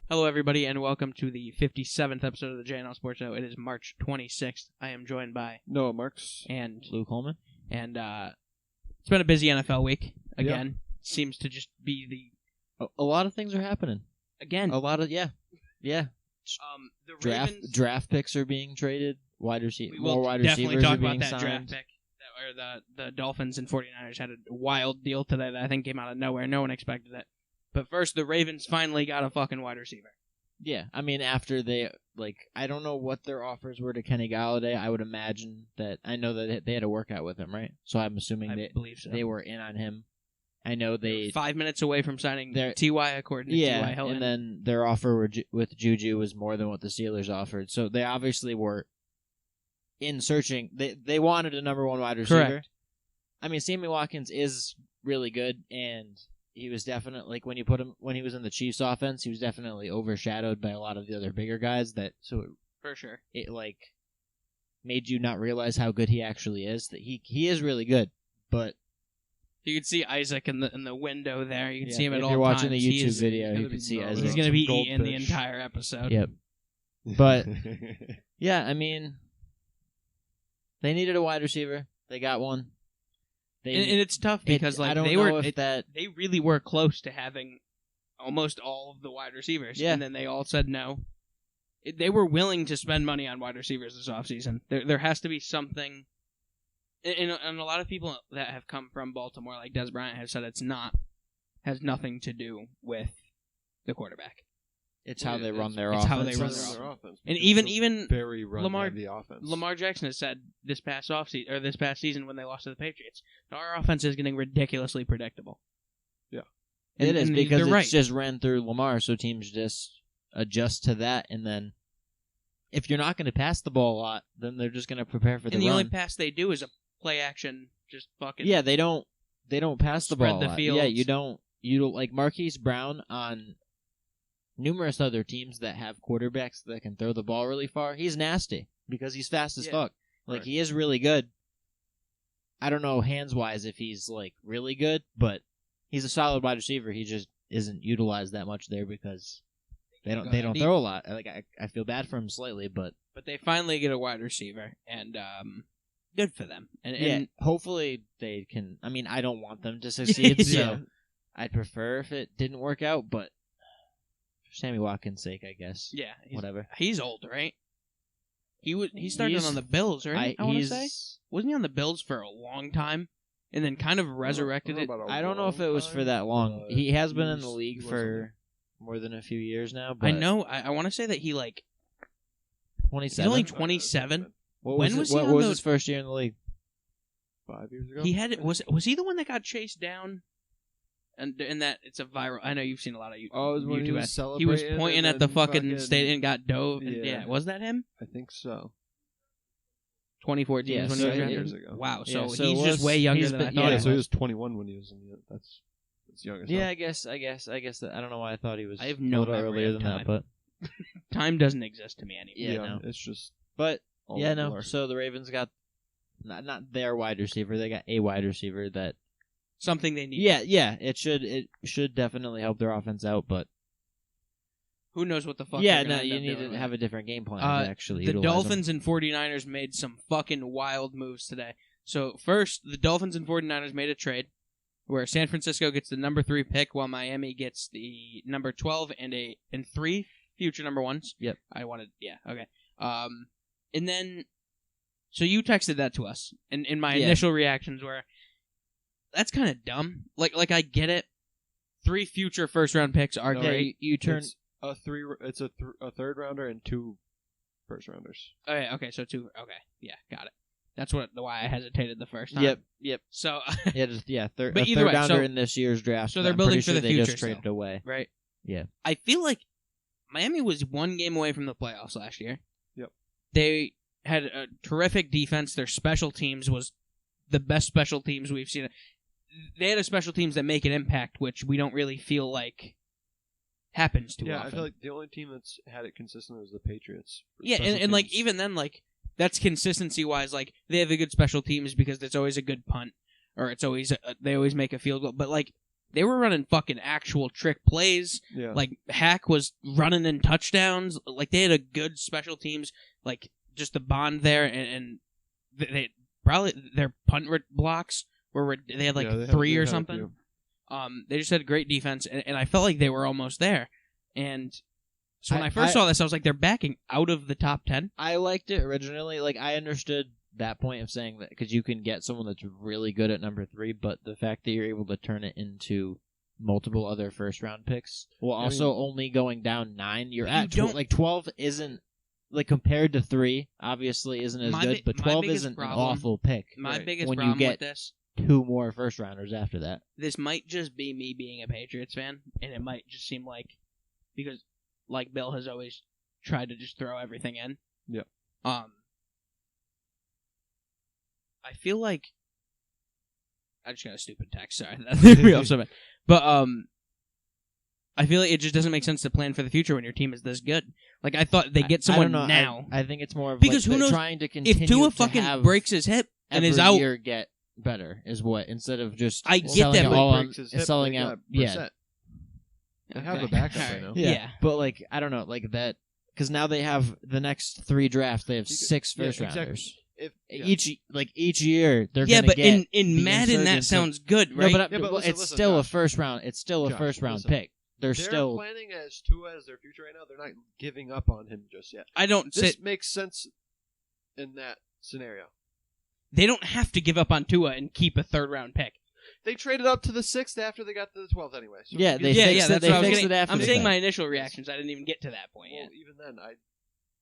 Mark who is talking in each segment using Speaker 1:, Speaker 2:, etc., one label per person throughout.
Speaker 1: Hello, everybody, and welcome to the 57th episode of the JNL Sports Show. It is March 26th. I am joined by
Speaker 2: Noah Marks
Speaker 1: and
Speaker 3: Luke Holman.
Speaker 1: And it's been a busy NFL week again. Yeah. Seems to just be the
Speaker 3: a lot of things are happening
Speaker 1: again.
Speaker 3: A lot of yeah.
Speaker 1: The
Speaker 3: draft picks are being traded. More wide receivers are being signed.
Speaker 1: Definitely talk about that draft pick. The Dolphins and 49ers had a wild deal today that I think came out of nowhere. No one expected it. But first, the Ravens finally got a fucking wide receiver.
Speaker 3: Yeah, I mean, after they, I don't know what their offers were to Kenny Galladay. I would imagine that, I know that they had a workout with him, right? So I'm assuming they were in on him. I know they
Speaker 1: 5 minutes away from signing T.Y. according to T.Y. Hilton.
Speaker 3: And then their offer with Juju was more than what the Steelers offered. So they obviously were in searching. They wanted a number one wide receiver.
Speaker 1: Correct.
Speaker 3: I mean, Sammy Watkins is really good, and he was definitely, when he was in the Chiefs offense, he was definitely overshadowed by a lot of the other bigger guys.
Speaker 1: For sure.
Speaker 3: It made you not realize how good he actually is. That he is really good, but
Speaker 1: you can see Isaac in the window there. You can see him at all times.
Speaker 3: If you're watching the YouTube video, you can see Isaac.
Speaker 1: He's going to be eating the entire episode.
Speaker 3: Yep. But yeah, I mean, they needed a wide receiver. They got one.
Speaker 1: And it's tough because they really were close to having almost all of the wide receivers, and then they all said no. They were willing to spend money on wide receivers this offseason. There has to be something, and a lot of people that have come from Baltimore, like Des Bryant, have said has nothing to do with the quarterback.
Speaker 3: It's how they run their offense.
Speaker 1: And even
Speaker 2: very run-heavy offense.
Speaker 1: Lamar Jackson has said this past season when they lost to the Patriots, our offense is getting ridiculously predictable.
Speaker 2: Yeah,
Speaker 3: it is because it's just ran through Lamar, so teams just adjust to that. And then if you're not going to pass the ball a lot, then they're just going to prepare for the run.
Speaker 1: And the only pass they do is a play action, just fucking.
Speaker 3: Yeah, they don't pass the ball.
Speaker 1: Spread the field.
Speaker 3: Yeah, you don't like Marquise Brown on numerous other teams that have quarterbacks that can throw the ball really far. He's nasty because he's fast as fuck. He is really good. I don't know hands-wise if he's really good, but he's a solid wide receiver. He just isn't utilized that much there because they don't throw a lot. I feel bad for him slightly, but
Speaker 1: they finally get a wide receiver, and good for them. And
Speaker 3: hopefully they can. I mean, I don't want them to succeed, so I'd prefer if it didn't work out, but Sammy Watkins' sake, I guess.
Speaker 1: Yeah,
Speaker 3: whatever.
Speaker 1: He's old, right? He started on the Bills, right? I want to say, wasn't he on the Bills for a long time, and then kind of resurrected it?
Speaker 3: I don't know if it was for that long. He has been in the league for more than a few years now. But
Speaker 1: I know. I want to say that he
Speaker 3: 27.
Speaker 1: He's only 27.
Speaker 3: What was his first year in the league?
Speaker 2: 5 years ago.
Speaker 1: He had was he the one that got chased down? And that it's a viral. I know you've seen a lot of YouTube.
Speaker 2: Oh, it was when
Speaker 1: he was pointing at the fucking state and got dove.
Speaker 2: Yeah.
Speaker 1: Was that him?
Speaker 2: I think so.
Speaker 1: 2014
Speaker 2: was when he was years ago.
Speaker 1: Wow, so he's just way younger than I thought.
Speaker 2: Yeah, so he was 21 when he was in the. That's younger.
Speaker 3: Yeah, I guess that. I don't know why I thought he was.
Speaker 1: I have no memory
Speaker 3: earlier than
Speaker 1: time.
Speaker 3: that, but
Speaker 1: time doesn't exist to me anymore.
Speaker 3: Yeah, no.
Speaker 2: It's just.
Speaker 3: But no. So the Ravens got not their wide receiver. They got a wide receiver that.
Speaker 1: Something they need.
Speaker 3: Yeah. It should definitely help their offense out, but
Speaker 1: who knows what the fuck?
Speaker 3: Yeah, no, you need to have a different game plan to actually.
Speaker 1: The Dolphins and 49ers made some fucking wild moves today. So first, the Dolphins and 49ers made a trade where San Francisco gets the number 3 pick, while Miami gets the number 12 and 3 future number 1s.
Speaker 3: Yep.
Speaker 1: Okay. And then, so you texted that to us, and my initial reactions were, that's kind of dumb. Like I get it. 3 future first round picks are great.
Speaker 3: You turn
Speaker 2: it's a third rounder and 2 first rounders.
Speaker 1: Okay, so 2. Okay, yeah, got it. That's why I hesitated the first time.
Speaker 3: Yep.
Speaker 1: So
Speaker 3: third
Speaker 1: way,
Speaker 3: rounder in this year's draft.
Speaker 1: So they're building for the future.
Speaker 3: They just traded away,
Speaker 1: right?
Speaker 3: Yeah.
Speaker 1: I feel like Miami was 1 game away from the playoffs last year.
Speaker 2: Yep.
Speaker 1: They had a terrific defense. Their special teams was the best special teams we've seen. They had a special teams that make an impact, which we don't really feel like happens too often.
Speaker 2: Yeah, I feel like the only team that's had it consistently was the Patriots.
Speaker 1: Yeah, and even then, that's consistency-wise. They have a good special teams because it's always a good punt, or it's always they always make a field goal. But they were running fucking actual trick plays.
Speaker 2: Yeah.
Speaker 1: Like, Hack was running in touchdowns. Like, they had a good special teams, like, just the bond there, and they probably, their punt blocks were, they had like 3 or something. They just had great defense, and I felt like they were almost there. And so when I first saw this, I was like, they're backing out of the top 10.
Speaker 3: I liked it originally. Like, I understood that point of saying that because you can get someone that's really good at number 3, but the fact that you're able to turn it into multiple other first-round picks while also only going down 9, you're at 12 isn't, like, compared to 3, obviously isn't as good, but 12 isn't an awful pick.
Speaker 1: My biggest problem with this,
Speaker 3: 2 more first-rounders after that.
Speaker 1: This might just be me being a Patriots fan, and it might just seem like, because, like, Bill has always tried to just throw everything in.
Speaker 2: Yeah.
Speaker 1: I feel like I just got a stupid text. Sorry, that threw me off so bad. But I feel like it just doesn't make sense to plan for the future when your team is this good. Like, I thought they get someone now.
Speaker 3: I think it's more of
Speaker 1: because
Speaker 3: like
Speaker 1: who knows
Speaker 3: trying to continue
Speaker 1: if Tua
Speaker 3: to
Speaker 1: fucking
Speaker 3: have
Speaker 1: breaks his hip and is out.
Speaker 3: Every year get better is what instead of just
Speaker 1: I get
Speaker 3: selling
Speaker 1: that,
Speaker 3: it all
Speaker 2: breaks his hip,
Speaker 3: selling out. Yeah,
Speaker 2: they have a backup right now.
Speaker 3: Yeah, but like I don't know, like that because now they have the next 3 drafts. They have 6 first rounders. Each year they're gonna
Speaker 1: but
Speaker 3: get
Speaker 1: in Madden that sounds good, right?
Speaker 3: No, but listen, it's still a first round. It's still a first round pick. They're still
Speaker 2: planning as Tua as their future right now. They're not giving up on him just yet. This makes sense in that scenario.
Speaker 1: They don't have to give up on Tua and keep a 3rd round pick.
Speaker 2: They traded up to the 6th after they got to the 12th anyway. So
Speaker 3: they fixed it after.
Speaker 1: I'm saying my initial reactions. I didn't even get to that point yet.
Speaker 2: Even then,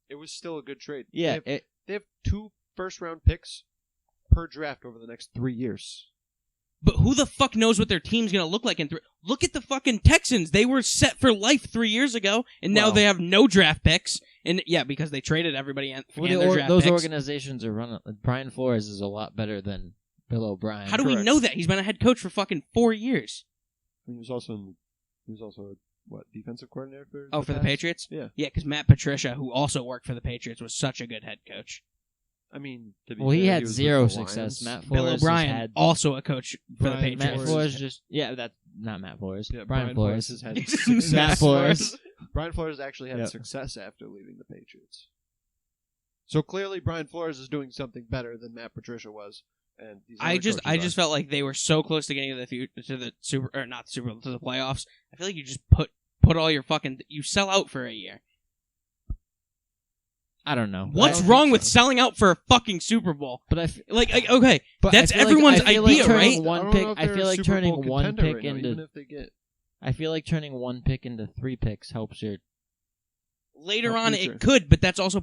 Speaker 2: it was still a good trade.
Speaker 3: Yeah,
Speaker 2: they have 2 first-round picks per draft over the next 3 years.
Speaker 1: But who the fuck knows what their team's going to look like in 3? Look at the fucking Texans. They were set for life 3 years ago, and now they have no draft picks. And because they traded everybody and their draft
Speaker 3: those
Speaker 1: picks.
Speaker 3: Organizations are running. Brian Flores is a lot better than Bill O'Brien.
Speaker 1: How do we know that? He's been a head coach for fucking 4 years.
Speaker 2: He was also defensive coordinator
Speaker 1: for the Patriots?
Speaker 2: Yeah.
Speaker 1: Yeah, because Matt Patricia, who also worked for the Patriots, was such a good head coach.
Speaker 2: I mean,
Speaker 3: he had 0 success. Matt Flores
Speaker 1: Bill O'Brien, also a coach for the Patriots.
Speaker 3: Matt Flores that's not Matt Flores.
Speaker 2: Yeah,
Speaker 3: Brian Flores
Speaker 2: has had success.
Speaker 3: Matt Flores.
Speaker 2: Brian Flores actually had success after leaving the Patriots. So clearly, Brian Flores is doing something better than Matt Patricia was. And I
Speaker 1: just felt like they were so close to getting to the playoffs. I feel like you just put all your fucking you sell out for a year.
Speaker 3: I don't know.
Speaker 1: What's wrong with selling out for a fucking Super Bowl?
Speaker 3: But
Speaker 1: okay, that's everyone's idea, right?
Speaker 3: I feel like turning one pick into. I feel like turning 1 pick into 3 picks helps your.
Speaker 1: Later on, it could, but that's also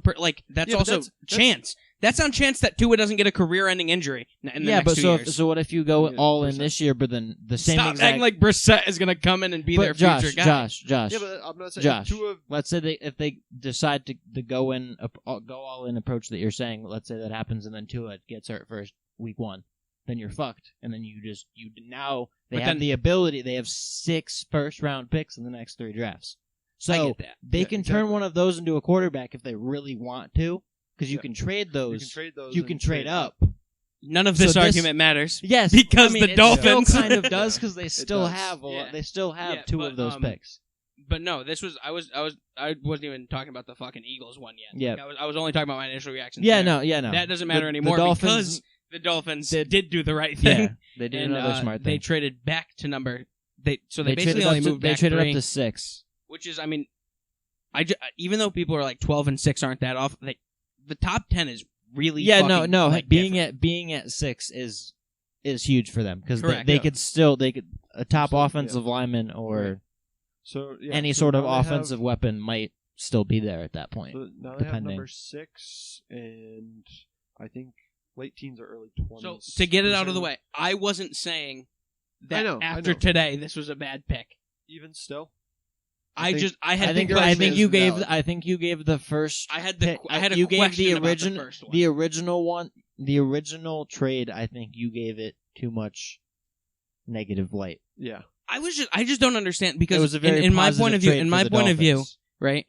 Speaker 1: chance. That's on chance that Tua doesn't get a career-ending injury in the next 2 years.
Speaker 3: So what if you go all in this year, but then the same
Speaker 1: Stop acting like Brissett is going to come in and be their future guy.
Speaker 3: Josh.
Speaker 2: Yeah, but I'm not saying Tua.
Speaker 3: Let's say if they decide to go all in approach that you're saying. Let's say that happens, and then Tua gets hurt first week 1. Then you're fucked, and then they have the ability. They have 6 first-round picks in the next 3 drafts. So
Speaker 1: I get that.
Speaker 3: They can turn one of those into a quarterback if they really want to, because you can trade those. You can trade up.
Speaker 1: None of this argument matters.
Speaker 3: Yes,
Speaker 1: because the Dolphins
Speaker 3: still kind of does because they still have they still have 2 of those picks.
Speaker 1: But no, this was I wasn't even talking about the fucking Eagles one yet.
Speaker 3: Yeah,
Speaker 1: I was only talking about my initial reaction.
Speaker 3: Yeah, no.
Speaker 1: That doesn't matter anymore because the Dolphins did do the right thing.
Speaker 3: Yeah, they did another smart thing.
Speaker 1: They traded back to number. They basically only moved back 3.
Speaker 3: They traded up to 6.
Speaker 1: Which is, I mean, even though people are like 12 and 6 aren't that off, the top 10 is really
Speaker 3: being at 6 is huge for them because they could a top offensive lineman or any sort of offensive weapon might still be there at that point.
Speaker 2: So now they have number 6, and I think late teens or early 20s.
Speaker 1: So to get it out of the way, I wasn't saying that after today this was a bad pick.
Speaker 2: Even still.
Speaker 3: I think you gave the first.
Speaker 1: You gave
Speaker 3: the original one. The original trade. I think you gave it too much negative light.
Speaker 2: Yeah.
Speaker 1: I just don't understand because
Speaker 3: it was a very
Speaker 1: in my point of view, right?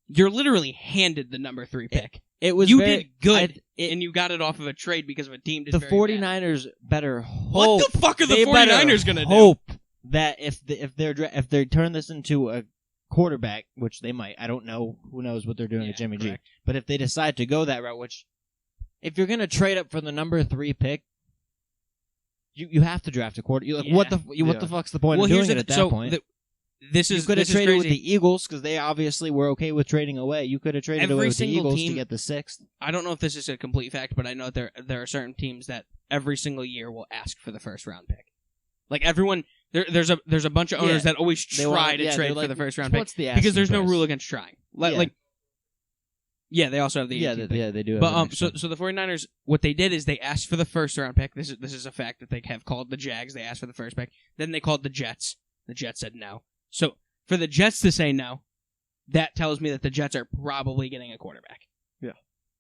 Speaker 1: You're literally handed the number 3 pick. You did good, and you got it off of a trade because of a team did
Speaker 3: the
Speaker 1: very
Speaker 3: 49ers
Speaker 1: bad.
Speaker 3: Better hope.
Speaker 1: What the fuck are the 49ers going to do?
Speaker 3: Hope that if they turn this into a quarterback, which they might, I don't know, who knows what they're doing with Jimmy G. But if they decide to go that route, which if you're gonna trade up for the number 3 pick, you have to draft a quarter. What the fuck's the point of doing it at that point? You could have traded with the Eagles because they obviously were okay with trading away. You could have traded away with the Eagles to get the 6th.
Speaker 1: I don't know if this is a complete fact, but I know there are certain teams that every single year will ask for the first round pick. Like everyone, there's a bunch of owners that always try to trade for the first round pick because there's no rule against trying. They also have the
Speaker 3: they do.
Speaker 1: But so the 49ers, what they did is they asked for the first round pick. This is a fact that they have called the Jags. They asked for the first pick. Then they called the Jets. The Jets said no. So for the Jets to say no, that tells me that the Jets are probably getting a quarterback.
Speaker 2: Yeah.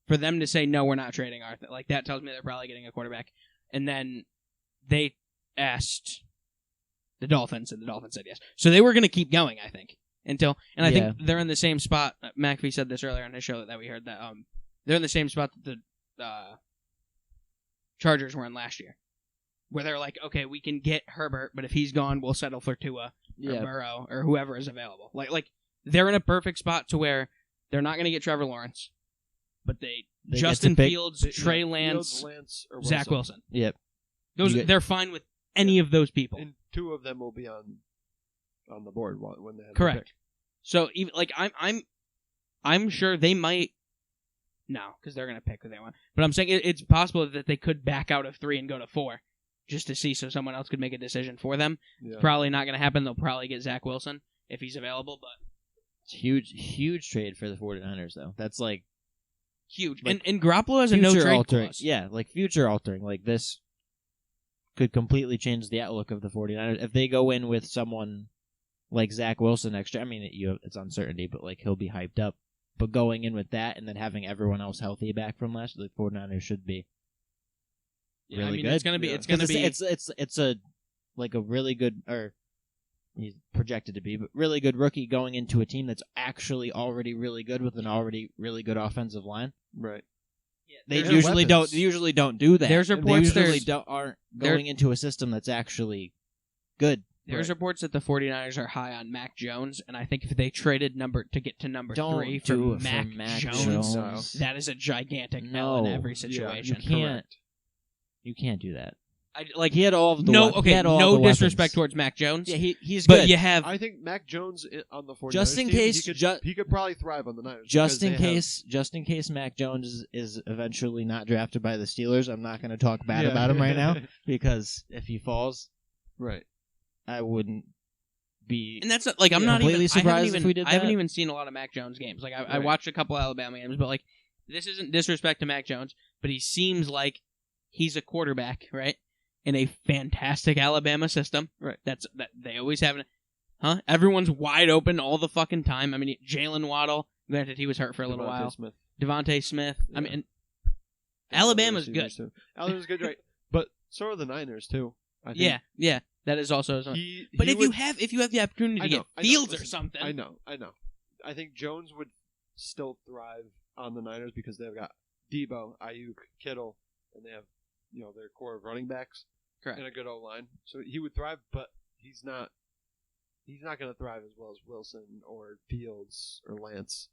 Speaker 1: For them to say no, we're not trading Arthur. Like that tells me they're probably getting a quarterback. And then they asked the Dolphins, and the Dolphins said yes. So they were going to keep going, I think, I think they're in the same spot. McAfee said this earlier on his show that we heard that they're in the same spot that the Chargers were in last year, where they're like, okay, we can get Herbert, but if he's gone, we'll settle for Tua or Burrow or whoever is available. Like they're in a perfect spot to where they're not going to get Trevor Lawrence, but they Justin Fields, Trey Lance, or Zach Wilson.
Speaker 3: Yep.
Speaker 1: They're fine with any of those people.
Speaker 2: And 2 of them will be on the board when they have
Speaker 1: correct.
Speaker 2: The pick.
Speaker 1: So even I'm sure they might because they're going to pick who they want. But I'm saying it's possible that they could back out of 3 and go to 4. Just to see so someone else could make a decision for them. Yeah. Probably not going to happen. They'll probably get Zach Wilson if he's available, but
Speaker 3: it's huge trade for the 49ers though. That's like
Speaker 1: huge. Like, and Garoppolo has a no trade clause.
Speaker 3: Yeah, like future altering. Like this could completely change the outlook of the 49ers if they go in with someone like Zach Wilson next year. I mean, it's uncertainty, but like he'll be hyped up. But going in with that and then having everyone else healthy back from last year, the 49ers should be really good.
Speaker 1: It's gonna be.
Speaker 3: It's a really good, or he's projected to be, but really good rookie going into a team that's actually already really good with an already really good offensive line.
Speaker 2: Right.
Speaker 3: Yeah, they usually don't do that.
Speaker 1: There's reports
Speaker 3: aren't going into a system that's actually good.
Speaker 1: There's reports that the 49ers are high on Mac Jones, and I think if they traded to get to number 3 for Mac Jones, that is a gigantic no in every situation.
Speaker 3: You can't. You can't do that. He had all of the
Speaker 1: no disrespect towards Mac Jones.
Speaker 3: Yeah, he's
Speaker 1: but
Speaker 3: good.
Speaker 1: you have.
Speaker 2: I think Mac Jones on the 49ers
Speaker 3: just in case
Speaker 2: he could probably thrive on the Niners.
Speaker 3: Just in case Mac Jones is eventually not drafted by the Steelers, I'm not going to talk bad about him right now because if he falls,
Speaker 2: right,
Speaker 3: I wouldn't be.
Speaker 1: And that's like I'm not
Speaker 3: completely
Speaker 1: even
Speaker 3: surprised if we did that.
Speaker 1: I haven't even seen a lot of Mac Jones games. Like I watched a couple of Alabama games, but like this isn't disrespect to Mac Jones, but he seems like he's a quarterback, right? In a fantastic Alabama system.
Speaker 2: Right.
Speaker 1: That they always have. Everyone's wide open all the fucking time. I mean, Jalen Waddle, granted he was hurt for a little while. Devontae Smith. Yeah. I mean, Alabama's good.
Speaker 2: Alabama's good, right? But so are the Niners, too. I think.
Speaker 1: Yeah. That is also... But if you have the opportunity to get Fields or something...
Speaker 2: I know. I think Jones would still thrive on the Niners because they've got Debo, Ayuk, Kittle, and they have their core of running backs.
Speaker 1: Correct.
Speaker 2: And a good O-line. So he would thrive, but he's not going to thrive as well as Wilson or Fields or Lance.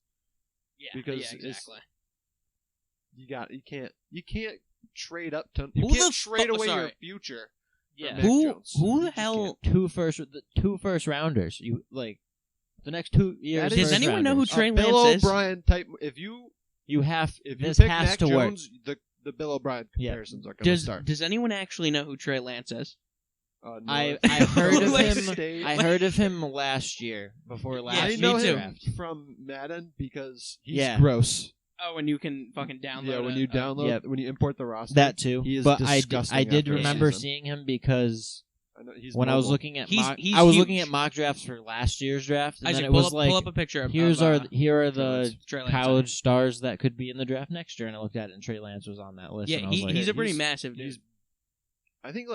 Speaker 1: Yeah,
Speaker 2: because
Speaker 1: exactly.
Speaker 2: You can't trade up to trade away your future.
Speaker 1: Yeah. Who the hell?
Speaker 3: Two first rounders. You like the next 2 years.
Speaker 1: Does anyone know who Trey Lance
Speaker 2: Bill
Speaker 1: is?
Speaker 2: O'Brien type. If you
Speaker 3: this
Speaker 2: pick
Speaker 3: has
Speaker 2: Mac
Speaker 3: to
Speaker 2: Jones,
Speaker 3: work.
Speaker 2: The Bill O'Brien comparisons are going to start.
Speaker 1: Does anyone actually know who Trey Lance is?
Speaker 2: No.
Speaker 3: I heard of him. I heard of him last year before last.
Speaker 2: I know him
Speaker 3: draft.
Speaker 2: from Madden because he's gross.
Speaker 1: Oh, and you can fucking download.
Speaker 2: Yeah, when you download, when you import the roster,
Speaker 3: that too.
Speaker 2: He is
Speaker 3: but
Speaker 2: disgusting.
Speaker 3: I did remember seeing him because when I was looking at looking at mock drafts for last year's draft, and
Speaker 1: Isaac,
Speaker 3: then it was
Speaker 1: pull up a picture.
Speaker 3: Here are the college stars that could be in the draft next year, and I looked at it, and Trey Lance was on that list.
Speaker 1: Yeah,
Speaker 3: and I was
Speaker 1: he's a pretty massive dude.
Speaker 2: I think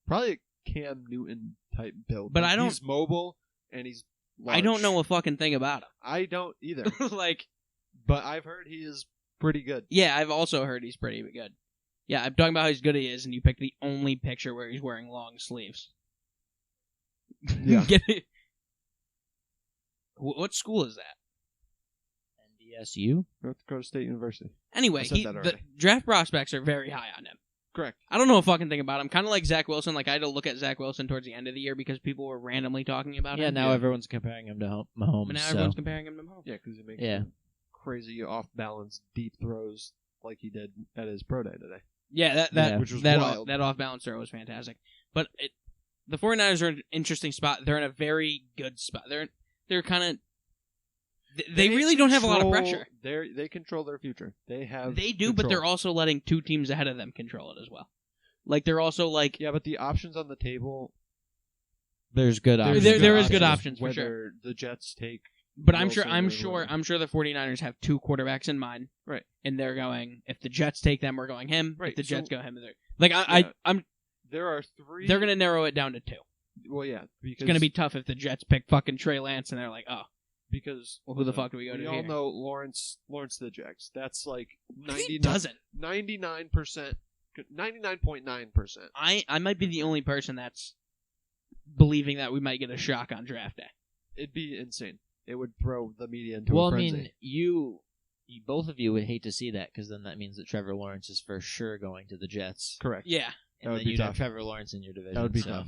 Speaker 2: probably a Cam Newton type build,
Speaker 1: but I don't.
Speaker 2: He's mobile and he's large.
Speaker 1: I don't know a fucking thing about him.
Speaker 2: I don't either. But I've heard he is pretty good.
Speaker 1: Yeah, I've also heard he's pretty good. Yeah, I'm talking about how good he is, and you picked the only picture where he's wearing long sleeves.
Speaker 2: Yeah.
Speaker 1: What school is that?
Speaker 3: NDSU?
Speaker 2: North Dakota State University.
Speaker 1: Anyway, the draft prospects are very high on him.
Speaker 2: Correct.
Speaker 1: I don't know a fucking thing about him. Kind of like Zach Wilson. Like, I had to look at Zach Wilson towards the end of the year because people were randomly talking about him.
Speaker 3: Yeah, now everyone's comparing him to Mahomes.
Speaker 1: But now everyone's comparing him to Mahomes.
Speaker 2: Yeah, because he makes crazy off-balance deep throws like he did at his pro day today.
Speaker 1: Yeah,
Speaker 2: which was wild.
Speaker 1: That off-balance throw was fantastic. But the 49ers are in an interesting spot. They're in a very good spot. They're kind of... They really don't have a lot of pressure.
Speaker 2: They control their future. They
Speaker 1: do, but they're also letting two teams ahead of them control it as well. Like, they're also like...
Speaker 2: Yeah, but the options on the table...
Speaker 3: There's good options.
Speaker 1: There is good options, for sure.
Speaker 2: Whether the Jets take...
Speaker 1: But I'm sure the 49ers have two quarterbacks in mind.
Speaker 2: Right.
Speaker 1: And they're going, if the Jets take them, we're going him.
Speaker 2: Right.
Speaker 1: If the Jets go him, they're... Like,
Speaker 2: There are three...
Speaker 1: They're going to narrow it down to two.
Speaker 2: Well, yeah. Because
Speaker 1: it's going to be tough if the Jets pick fucking Trey Lance and they're like, oh...
Speaker 2: Because
Speaker 1: who the fuck do we go to
Speaker 2: here? We all know Lawrence the Jags. That's like
Speaker 1: 99%.
Speaker 2: 99.9%.
Speaker 1: I might be the only person that's believing that we might get a shock on draft day.
Speaker 2: It'd be insane. It would throw the media into a frenzy.
Speaker 3: Well, I mean, you both of you would hate to see that because then that means that Trevor Lawrence is for sure going to the Jets.
Speaker 2: Correct.
Speaker 1: Yeah.
Speaker 3: And then you'd have Trevor Lawrence in your division.
Speaker 2: That would be tough.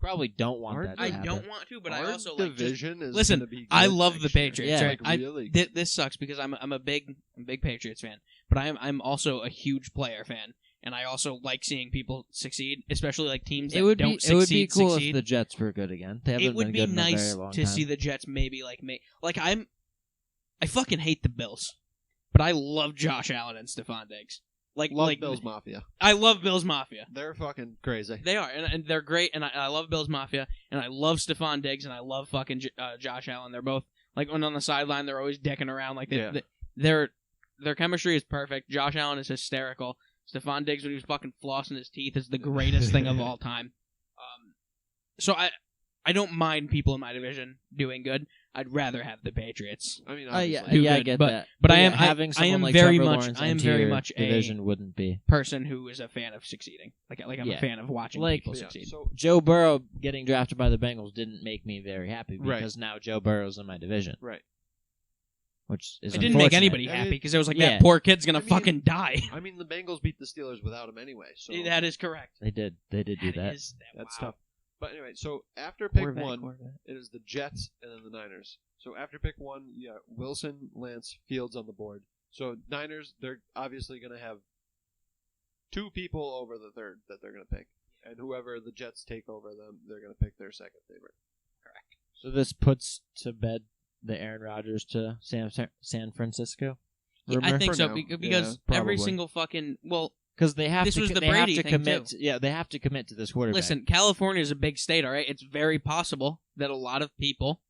Speaker 3: Probably don't want that to happen.
Speaker 1: I don't want to, but I also
Speaker 2: like division is
Speaker 1: listen.
Speaker 2: Be
Speaker 1: I love the Patriots.
Speaker 3: Yeah,
Speaker 1: right?
Speaker 2: like really.
Speaker 1: This sucks because I'm a big Patriots fan, but I'm also a huge player fan, and I also like seeing people succeed, especially like teams that don't succeed.
Speaker 3: It would be cool if the Jets were good again. They haven't
Speaker 1: it would
Speaker 3: been
Speaker 1: be
Speaker 3: good
Speaker 1: nice
Speaker 3: in a very long
Speaker 1: to
Speaker 3: time.
Speaker 1: see the Jets maybe I fucking hate the Bills, but I love Josh Allen and Stephon Diggs.
Speaker 2: Love Bills Mafia.
Speaker 1: I love Bills Mafia.
Speaker 2: They're fucking crazy.
Speaker 1: They are, and they're great, and I love Bills Mafia, and I love Stephon Diggs, and I love fucking Josh Allen. They're both, like, when on the sideline, they're always dicking around. Like, their chemistry is perfect. Josh Allen is hysterical. Stephon Diggs, when he was fucking flossing his teeth, is the greatest thing of all time. So I don't mind people in my division doing good. I'd rather have the Patriots.
Speaker 2: I mean,
Speaker 3: I get that.
Speaker 1: But
Speaker 3: I am very much
Speaker 1: a
Speaker 3: division wouldn't be
Speaker 1: person who is a fan of succeeding. Like I'm a fan of watching people succeed.
Speaker 2: So
Speaker 3: Joe Burrow getting drafted by the Bengals didn't make me very happy because now Joe Burrow's in my division.
Speaker 2: Right.
Speaker 3: Which is
Speaker 1: it didn't make anybody happy because it was like that poor kid's gonna fucking die.
Speaker 2: I mean, the Bengals beat the Steelers without him anyway. So
Speaker 1: that is correct.
Speaker 3: They did do that.
Speaker 2: That's tough. But anyway, so after pick one, it is the Jets and then the Niners. So after pick one, you got Wilson, Lance, Fields on the board. So Niners, they're obviously going to have two people over the third that they're going to pick. And whoever the Jets take over them, they're going to pick their second favorite.
Speaker 1: Correct.
Speaker 3: So this puts to bed the Aaron Rodgers to San Francisco?
Speaker 1: Yeah, I think so, because every single fucking... Well...
Speaker 3: Because they have to commit.
Speaker 1: Too.
Speaker 3: They have to commit to this quarterback.
Speaker 1: Listen, California is a big state, all right? It's very possible that a lot of people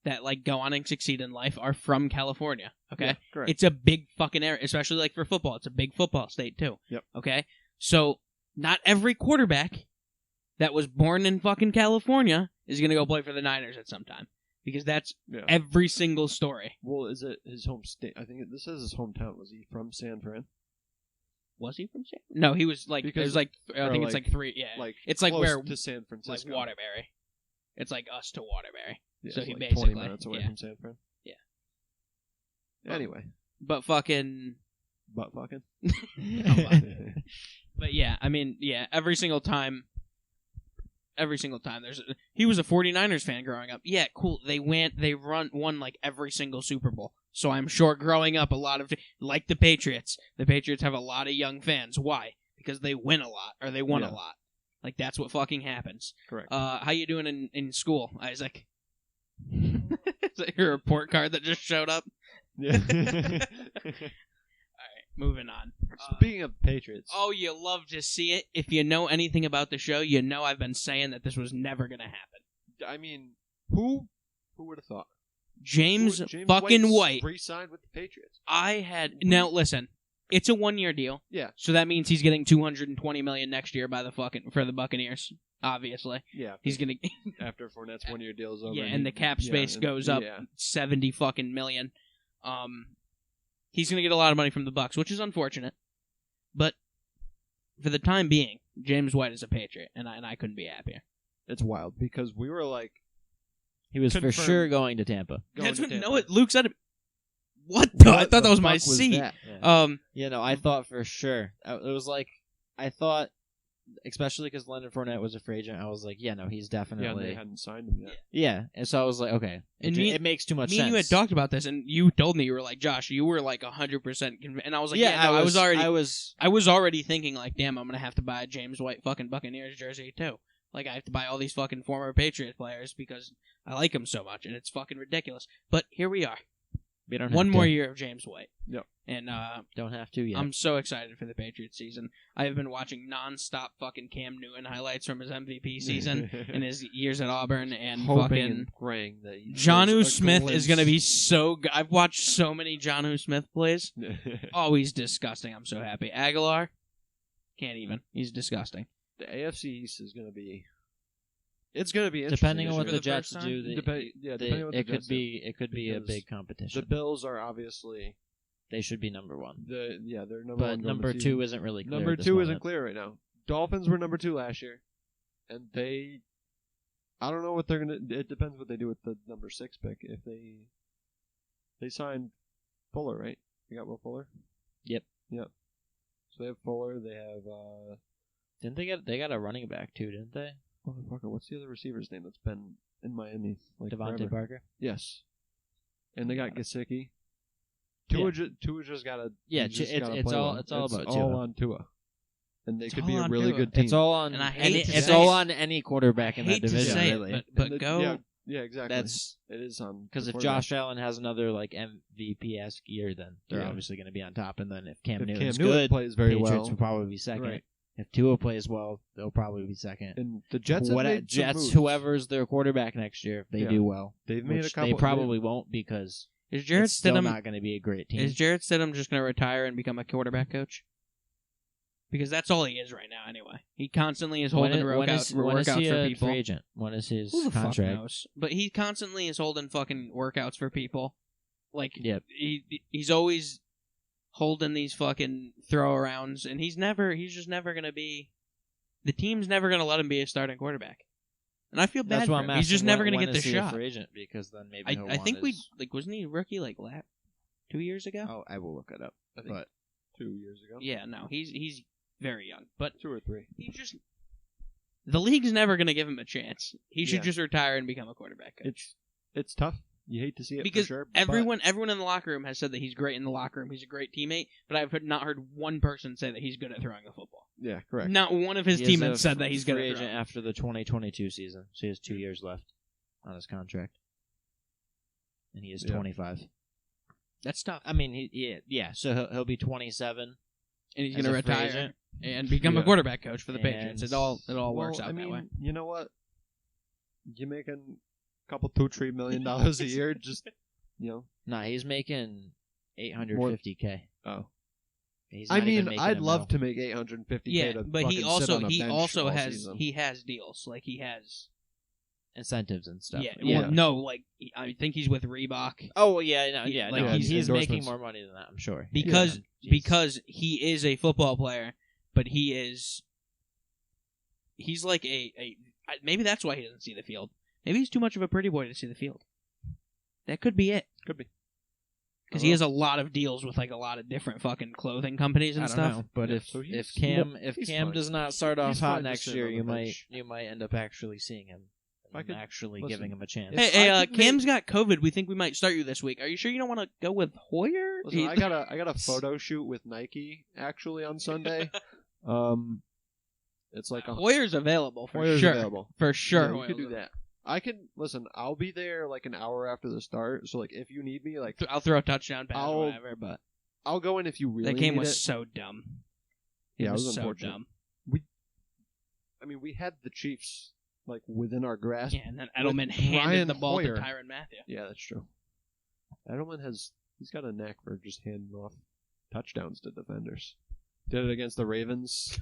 Speaker 1: that go on and succeed in life are from California, okay?
Speaker 2: Yeah, correct.
Speaker 1: It's a big fucking area, especially for football. It's a big football state, too.
Speaker 2: Yep.
Speaker 1: Okay? So, not every quarterback that was born in fucking California is going to go play for the Niners at some time. Because that's every single story.
Speaker 2: Well, is it his home state? I think this says his hometown. Was he from San Fran?
Speaker 1: Was he from San? No, he was I think it's like three. Yeah, it's like where
Speaker 2: to San Francisco,
Speaker 1: like Waterbury. It's like us to Waterbury.
Speaker 2: Yeah,
Speaker 1: so he
Speaker 2: like
Speaker 1: basically
Speaker 2: 20 minutes away from San Fran.
Speaker 1: Yeah.
Speaker 2: Anyway,
Speaker 1: but fucking.
Speaker 2: But fucking.
Speaker 1: But yeah, I mean, every single time he was a 49ers fan growing up. Yeah, cool. They won like every single Super Bowl. So I'm sure growing up, a lot of like the Patriots have a lot of young fans. Why? Because they win a lot or they won a lot. Like that's what fucking happens.
Speaker 2: Correct.
Speaker 1: How you doing in school, Isaac? Is that your report card that just showed up?
Speaker 2: Yeah.
Speaker 1: Moving on.
Speaker 2: Speaking of Patriots.
Speaker 1: Oh, you love to see it. If you know anything about the show, you know I've been saying that this was never going to happen.
Speaker 2: I mean, who would have thought?
Speaker 1: James fucking White
Speaker 2: re-signed with the Patriots.
Speaker 1: Now listen, it's a 1-year deal.
Speaker 2: Yeah.
Speaker 1: So that means he's getting $220 million next year for the Buccaneers. Obviously.
Speaker 2: Yeah.
Speaker 1: He's gonna
Speaker 2: after Fournette's 1-year deal is over.
Speaker 1: Yeah, and the cap space goes up $70 fucking million. He's gonna get a lot of money from the Bucs, which is unfortunate. But for the time being, James White is a Patriot, and I couldn't be happier.
Speaker 2: It's wild because we were like,
Speaker 3: he was for sure going to Tampa.
Speaker 1: That's what Luke said. What the? I thought that was my seat.
Speaker 3: Yeah. I thought for sure. It was like, I thought, especially because Leonard Fournette was a free agent, I was like, yeah, no, he's definitely.
Speaker 2: Yeah, they hadn't signed him yet.
Speaker 3: Yeah, and so I was like, okay, it makes too much sense.
Speaker 1: Me and you had talked about this, and you told me, you were like, Josh, you were like 100% convinced, and I was like, I was already thinking like, damn, I'm gonna have to buy a James White fucking Buccaneers jersey too. Like, I have to buy all these fucking former Patriots players because I like them so much, and it's fucking ridiculous. But here we are.
Speaker 3: We don't
Speaker 1: One more year of James White.
Speaker 2: Yep.
Speaker 1: And
Speaker 3: don't have to yet.
Speaker 1: I'm so excited for the Patriots season. I have been watching nonstop fucking Cam Newton highlights from his MVP season and his years at Auburn, and
Speaker 2: hoping and praying that
Speaker 1: Jonnu Smith is going to be so good. I've watched so many Jonnu Smith plays. Always disgusting. I'm so happy. Aguilar, can't even. He's disgusting.
Speaker 2: The AFC East is going to be. It's going to be interesting.
Speaker 3: Depending on what the Jets do, it could be a big competition.
Speaker 2: The Bills are obviously.
Speaker 3: They should be number one.
Speaker 2: They're number
Speaker 3: but
Speaker 2: one.
Speaker 3: But number two isn't really clear.
Speaker 2: Number two isn't clear right now. Dolphins were number 2 last year, and I don't know what they're gonna. It depends what they do with the number 6 pick. If they signed Fuller, right? They got Will Fuller.
Speaker 3: Yep.
Speaker 2: So they have Fuller. They have.
Speaker 3: Didn't they got a running back too? Didn't they?
Speaker 2: Motherfucker, what's the other receiver's name that's been in Miami? Like
Speaker 3: Devontae Parker?
Speaker 2: Yes. And they got Gesicki. Tua just got to.
Speaker 3: Yeah, it's all about Tua.
Speaker 2: All on Tua. And they could be a really good team.
Speaker 3: It's all on.
Speaker 1: And I hate
Speaker 3: it's all on any quarterback in that division.
Speaker 1: Say
Speaker 3: really.
Speaker 1: It, but go.
Speaker 2: Yeah, exactly.
Speaker 3: It
Speaker 2: is on.
Speaker 3: Because if Josh Allen has another like MVP-esque year, then they're obviously going to be on top. And then if Cam Newton's good,
Speaker 2: plays very
Speaker 3: Patriots
Speaker 2: well,
Speaker 3: will probably be second.
Speaker 2: Right.
Speaker 3: If Tua plays well, they'll probably be second.
Speaker 2: And the Jets have made some moves.
Speaker 3: Whoever's their quarterback next year, if they do well,
Speaker 2: they've made a couple.
Speaker 3: They probably won't because
Speaker 1: is Jarrett
Speaker 3: it's still not going to be a great team.
Speaker 1: Is Jarrett Stidham just going to retire and become a quarterback coach? Because that's all he is right now, anyway. He constantly is holding workouts for people.
Speaker 3: Free agent? When is his
Speaker 1: Who the
Speaker 3: contract?
Speaker 1: Fuck knows? But he constantly is holding fucking workouts for people. Like, he's always holding these fucking throw-arounds, and he's just never going to be... The team's never going to let him be a starting quarterback. And I feel bad for him. He's just never going to get the shot.
Speaker 3: Free agent? Because then maybe
Speaker 1: I think wasn't he a rookie 2 years ago?
Speaker 3: Oh, I will look it up.
Speaker 2: But 2 years ago?
Speaker 1: Yeah, no, he's very young. But
Speaker 2: 2 or 3.
Speaker 1: The league's never going to give him a chance. He should just retire and become a quarterback coach.
Speaker 2: It's tough. You hate to see it
Speaker 1: because
Speaker 2: for sure.
Speaker 1: Everyone in the locker room has said that he's great in the locker room. He's a great teammate, but I've not heard one person say that he's good at throwing the football.
Speaker 2: Yeah, correct.
Speaker 1: Not one of his teammates said that he's good at throwing.
Speaker 3: After the 2022 season, so he has 2 years left on his contract, and he is 25.
Speaker 1: That's tough.
Speaker 3: I mean, so he'll be 27,
Speaker 1: and he's going to retire and become a quarterback coach for the Patriots. It all works out that way.
Speaker 2: You know what? You making couple $2-3 million a year, just
Speaker 3: Nah, he's making $850K.
Speaker 2: Oh, I'd love to make $850K.
Speaker 1: Yeah,
Speaker 2: to
Speaker 1: but he also has
Speaker 2: season.
Speaker 1: He has deals, like he has
Speaker 3: incentives and stuff.
Speaker 1: Yeah. Well, no, I think he's with Reebok.
Speaker 3: Oh yeah, he's making more money than that, I'm sure.
Speaker 1: Because he is a football player, but he's like maybe that's why he doesn't see the field. Maybe he's too much of a pretty boy to see the field. That could be it.
Speaker 2: Could be.
Speaker 1: Because he has a lot of deals with a lot of different fucking clothing companies and stuff.
Speaker 3: Know, but if Cam does not start off hot next year, you might end up actually seeing him. Giving him a chance.
Speaker 1: Hey, Cam's got COVID. We think we might start you this week. Are you sure you don't want to go with Hoyer?
Speaker 2: Listen, I got a photo shoot with Nike actually on Sunday. It's like
Speaker 1: Hoyer's available for
Speaker 2: Hoyer's
Speaker 1: sure.
Speaker 2: Available.
Speaker 1: For sure,
Speaker 2: yeah, you could do that. I can listen. I'll be there an hour after the start. So if you need me,
Speaker 1: I'll throw a touchdown pass or whatever. But
Speaker 2: I'll go in if you really.
Speaker 1: That game
Speaker 2: need
Speaker 1: was
Speaker 2: it.
Speaker 1: so dumb.
Speaker 2: Yeah, it was
Speaker 1: so
Speaker 2: unfortunate.
Speaker 1: Dumb.
Speaker 2: We had the Chiefs within our grasp.
Speaker 1: Yeah, and then Edelman handed the ball to Tyrann Mathieu.
Speaker 2: Yeah, that's true. Edelman he's got a knack for just handing off touchdowns to defenders. Did it against the Ravens.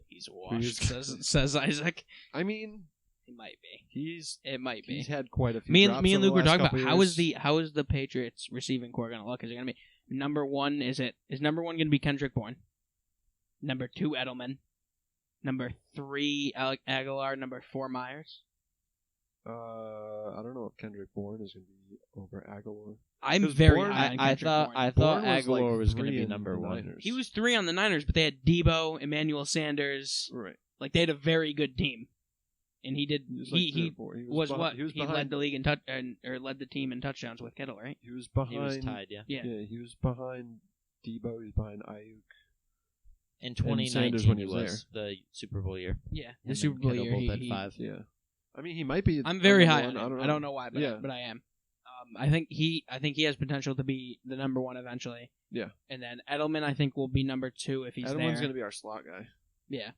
Speaker 1: He's washed, says Isaac.
Speaker 2: I mean,
Speaker 1: it might be. It might be.
Speaker 2: He's had quite a few.
Speaker 1: Me and Luke were talking about
Speaker 2: how is
Speaker 1: the Patriots receiving core going to look? Is it going to be number one? Is number one going to be Kendrick Bourne? Number 2 Edelman. Number 3 Aguilar. Number 4 Myers.
Speaker 2: I don't know if Kendrick Bourne is going to be over Aguilar.
Speaker 1: I'm very high on
Speaker 3: I
Speaker 1: Kendrick Bourne.
Speaker 3: I thought Aguilar was going to be number 1.
Speaker 2: Niners.
Speaker 1: He was 3 on the Niners, but they had Debo, Emmanuel Sanders.
Speaker 2: Right.
Speaker 1: Like, they had a very good team. And he did. He led the league in led the team in touchdowns with Kittle, right?
Speaker 2: He was behind.
Speaker 3: He was tied, yeah.
Speaker 2: Yeah, he was behind Debo. He was behind Ayuk.
Speaker 3: In 2019, he was the Super Bowl year.
Speaker 1: Yeah, the Super Bowl year. He
Speaker 3: had 5.
Speaker 2: Yeah, I mean, he might be.
Speaker 1: I'm very high on him.
Speaker 2: I
Speaker 1: don't know why, but I am. I think he has potential to be the number 1 eventually.
Speaker 2: Yeah,
Speaker 1: and then Edelman, I think, will be number 2 if he's there.
Speaker 2: Edelman's going to be our slot guy.
Speaker 1: Yeah,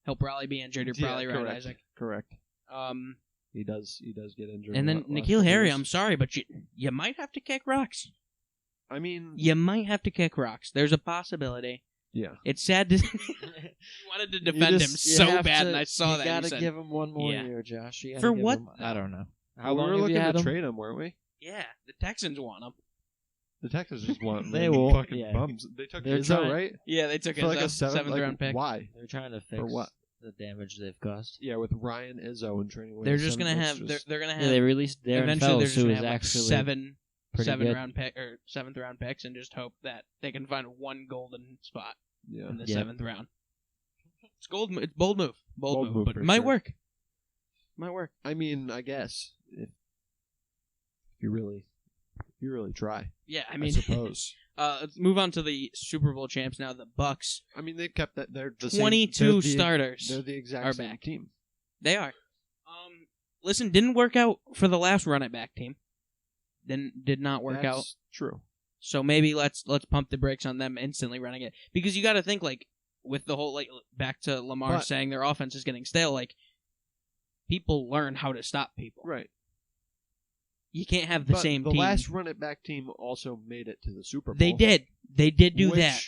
Speaker 1: he'll probably be injured. You're probably right,
Speaker 2: correct.
Speaker 1: Isaac.
Speaker 2: Correct. He does get injured.
Speaker 1: And then N'Keal Harry, I'm sorry, but you might have to kick rocks.
Speaker 2: I mean,
Speaker 1: you might have to kick rocks. There's a possibility.
Speaker 2: Yeah.
Speaker 1: It's sad to... You wanted to defend him so bad, and I saw that.
Speaker 3: You gotta give him one more year, Josh.
Speaker 1: For what?
Speaker 3: I don't know.
Speaker 2: How long we were looking to trade him, weren't we?
Speaker 1: Yeah, the Texans want him.
Speaker 2: The Texans just want
Speaker 3: they will
Speaker 2: fucking bums. They took Izzo, right?
Speaker 1: Yeah, they took
Speaker 2: like a
Speaker 1: 7th round pick.
Speaker 2: Why?
Speaker 3: They're trying to fix
Speaker 2: for what?
Speaker 3: The damage they've caused.
Speaker 2: Yeah, with Ryan Izzo and training.
Speaker 1: They're just gonna have. They're gonna have.
Speaker 3: Yeah, they released Darren
Speaker 1: eventually.
Speaker 3: Fells,
Speaker 1: They're
Speaker 3: who
Speaker 1: just gonna have
Speaker 3: actually
Speaker 1: 7 round pick or 7th round picks, and just hope that they can find one golden spot in the 7th round. It's It's bold move. Bold move, but it might work. Might work.
Speaker 2: I mean, I guess if you really try.
Speaker 1: Yeah, I mean,
Speaker 2: I suppose.
Speaker 1: Let's move on to the Super Bowl champs now, the Bucks.
Speaker 2: I mean, they've kept that. They're the
Speaker 1: 22 starters.
Speaker 2: They're the exact same team.
Speaker 1: They are. Listen, didn't work out for the last running back team. Did not work out.
Speaker 2: True.
Speaker 1: So maybe let's pump the brakes on them instantly running it, because you got to think, like, with the whole, like, back to Lamar saying their offense is getting stale. Like, people learn how to stop people.
Speaker 2: Right.
Speaker 1: You can't have the same team.
Speaker 2: The last running back team also made it to the Super Bowl.
Speaker 1: They did. They did do that.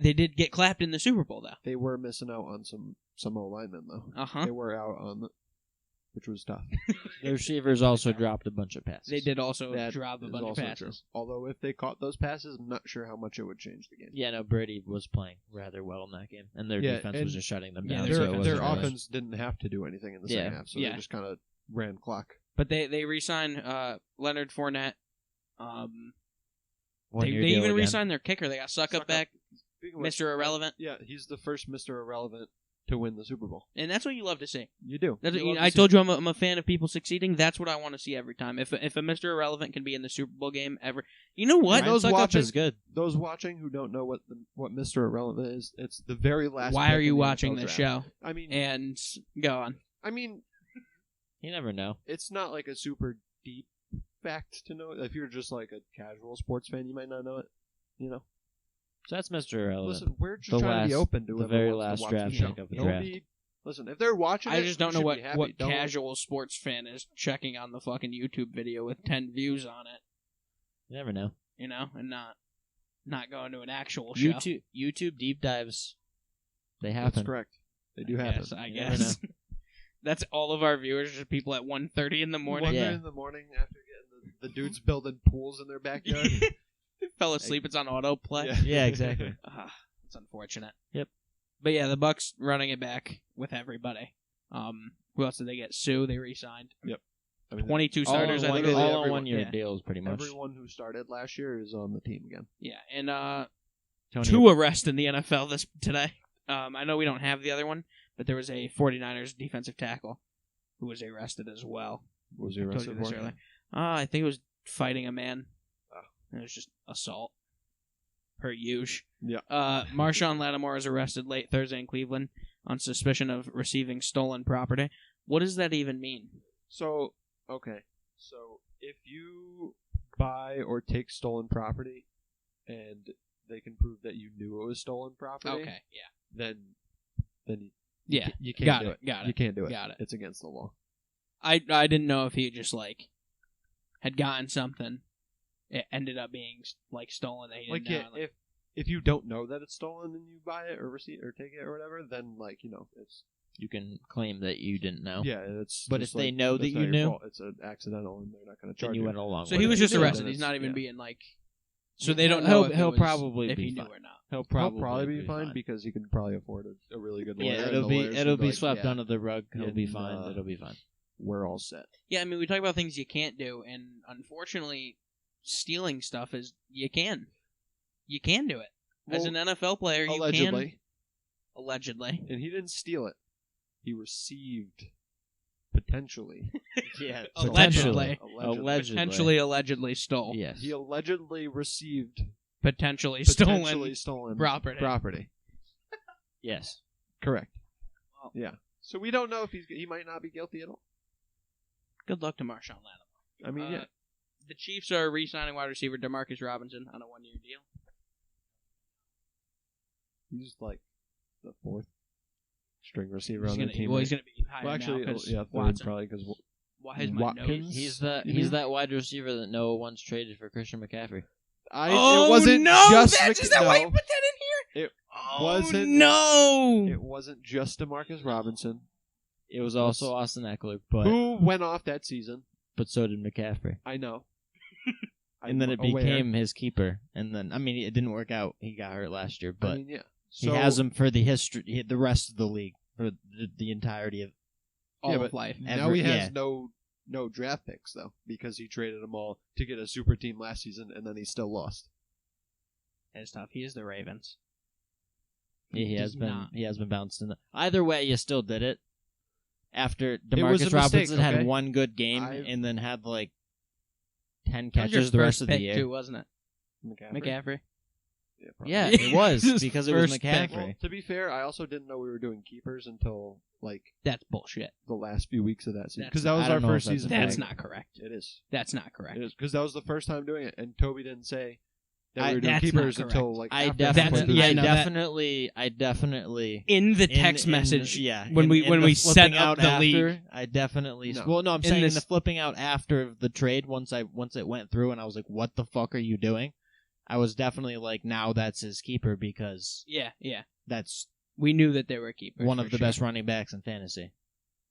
Speaker 1: They did get clapped in the Super Bowl, though.
Speaker 2: They were missing out on some O-linemen, though.
Speaker 1: Uh-huh.
Speaker 2: They were out on which was tough.
Speaker 3: The receivers also dropped a bunch of passes.
Speaker 1: They did also drop a bunch of passes.
Speaker 2: True. Although if they caught those passes, I'm not sure how much it would change the game.
Speaker 3: Yeah, no, Brady was playing rather well in that game, and their defense was just shutting them down.
Speaker 2: Their offense didn't have to do anything in the second half, so they just kind of ran clock.
Speaker 1: But they re-signed Leonard Fournette. They even re-signed their kicker. They got Suckup back, Mr. Irrelevant.
Speaker 2: Yeah, he's the first Mr. Irrelevant to win the Super Bowl.
Speaker 1: And that's what you love to see.
Speaker 2: You do.
Speaker 1: I told you I'm a fan of people succeeding. That's what I want to see every time. If a Mr. Irrelevant can be in the Super Bowl game ever, you know what?
Speaker 2: Those watching who don't know what Mr. Irrelevant is, it's the very last.
Speaker 1: Why are you watching this show?
Speaker 2: I mean,
Speaker 1: and go on.
Speaker 2: I mean,
Speaker 3: you never know.
Speaker 2: It's not like a super deep fact to know. If you're just like a casual sports fan, you might not know it. You know.
Speaker 3: So that's Mr. Irrelevant.
Speaker 2: Listen, we're just trying to be open to
Speaker 3: the very last draft pick of the draft.
Speaker 2: Listen, if they're watching
Speaker 1: I just don't know what casual sports fan is checking on the fucking YouTube video with 10 views on it.
Speaker 3: You never know.
Speaker 1: You know, and not going to an actual show.
Speaker 3: YouTube deep dives, they happen.
Speaker 2: That's correct. They do happen.
Speaker 1: I guess. That's all of our viewers, just people at 1:30 in the morning.
Speaker 2: 1:30 in the morning after getting the dudes building pools in their backyard.
Speaker 1: Fell asleep. It's on autoplay.
Speaker 3: Yeah, exactly.
Speaker 1: It's unfortunate.
Speaker 3: Yep.
Speaker 1: But yeah, the Bucks running it back with everybody. Who else did they get? Sue, they re-signed.
Speaker 2: Yep.
Speaker 1: 22 starters.
Speaker 3: All in 1 year deals, pretty much.
Speaker 2: Everyone who started last year is on the team again.
Speaker 1: Yeah, and 2 arrests in the NFL today. I know we don't have the other one, but there was a 49ers defensive tackle who was arrested as well.
Speaker 2: Was he arrested for earlier?
Speaker 1: I think it was fighting a man. It was just assault. Per usual.
Speaker 2: Yeah.
Speaker 1: Marshawn Lattimore was arrested late Thursday in Cleveland on suspicion of receiving stolen property. What does that even mean?
Speaker 2: So, okay. So, if you buy or take stolen property and they can prove that you knew it was stolen property,
Speaker 1: okay, yeah.
Speaker 2: Then you
Speaker 1: Got
Speaker 2: can't do it.
Speaker 1: Got it.
Speaker 2: You can't do it.
Speaker 1: Got it.
Speaker 2: It's against the law.
Speaker 1: I didn't know if he just had gotten something. It ended up being stolen that he didn't know.
Speaker 2: If you don't know that it's stolen and you buy it or receipt or take it or whatever, then it's
Speaker 3: you can claim that you didn't know.
Speaker 2: Yeah, it's.
Speaker 3: But if they know that you knew,
Speaker 2: it's an accidental and they're not going to charge
Speaker 3: you. Went along.
Speaker 1: So he was just arrested. He's not even being So they don't know.
Speaker 3: He'll probably
Speaker 1: if
Speaker 3: be
Speaker 1: he
Speaker 3: fine.
Speaker 1: knew or not.
Speaker 2: He'll probably be fine because he can probably afford a really good lawyer.
Speaker 3: Yeah, it'll be swept under the rug. He'll be fine. It'll be fine.
Speaker 2: we're all set.
Speaker 1: Yeah, I mean, we talk about things you can't do, and unfortunately, stealing stuff is you can. You can do it. As an NFL player, you can. Allegedly.
Speaker 2: And he didn't steal it. He received, potentially.
Speaker 3: Yeah,
Speaker 1: allegedly.
Speaker 3: Allegedly
Speaker 1: stole.
Speaker 3: Yes.
Speaker 2: He allegedly received
Speaker 1: potentially stolen
Speaker 2: property.
Speaker 3: Yes.
Speaker 2: Correct. Well, yeah. So we don't know if he might not be guilty at all.
Speaker 1: Good luck to Marshawn Lattimore.
Speaker 2: I mean, yeah.
Speaker 1: The Chiefs are re-signing wide receiver DeMarcus Robinson on a 1-year deal.
Speaker 2: He's like the 4th string receiver on the team.
Speaker 1: Well, he's going to be higher now.
Speaker 2: Third probably because
Speaker 3: Watkins. He's that wide receiver that Noah once traded for Christian McCaffrey.
Speaker 2: It wasn't just
Speaker 1: is that why you put that in here?
Speaker 2: It wasn't.
Speaker 1: No,
Speaker 2: it wasn't just DeMarcus Robinson.
Speaker 3: It was also Austin Eckler, but
Speaker 2: who went off that season.
Speaker 3: But so did McCaffrey.
Speaker 2: I know.
Speaker 3: And then it became his keeper. And then, I mean, it didn't work out. He got hurt last year, but he has him for the rest of the league, for the entirety of
Speaker 1: all of life.
Speaker 2: Now he has no draft picks, though, because he traded them all to get a super team last season, and then he still lost.
Speaker 1: It's tough. He is the Ravens.
Speaker 3: Yeah, he has been bounced in. Either way, you still did it. After DeMarcus Robinson had one good game and then had like 10 catches the rest of the year,
Speaker 1: too, wasn't it? McCaffrey.
Speaker 3: Yeah, it was because it was McCaffrey.
Speaker 2: Well, to be fair, I also didn't know we were doing keepers until
Speaker 1: that's bullshit.
Speaker 2: The last few weeks of that season, because that was our first season.
Speaker 1: That's not correct.
Speaker 2: It is.
Speaker 1: That's not correct.
Speaker 2: It is because that was the first time doing it, and Toby didn't say that we were doing keepers until
Speaker 3: I definitely
Speaker 1: in the text message. When we set up the league,
Speaker 3: I definitely. No. Well, no, I'm saying in the flipping out after the trade. Once it went through, and I was like, "What the fuck are you doing?" I was definitely like, "Now that's his keeper because
Speaker 1: we knew that they were keepers.
Speaker 3: One of the best running backs in fantasy."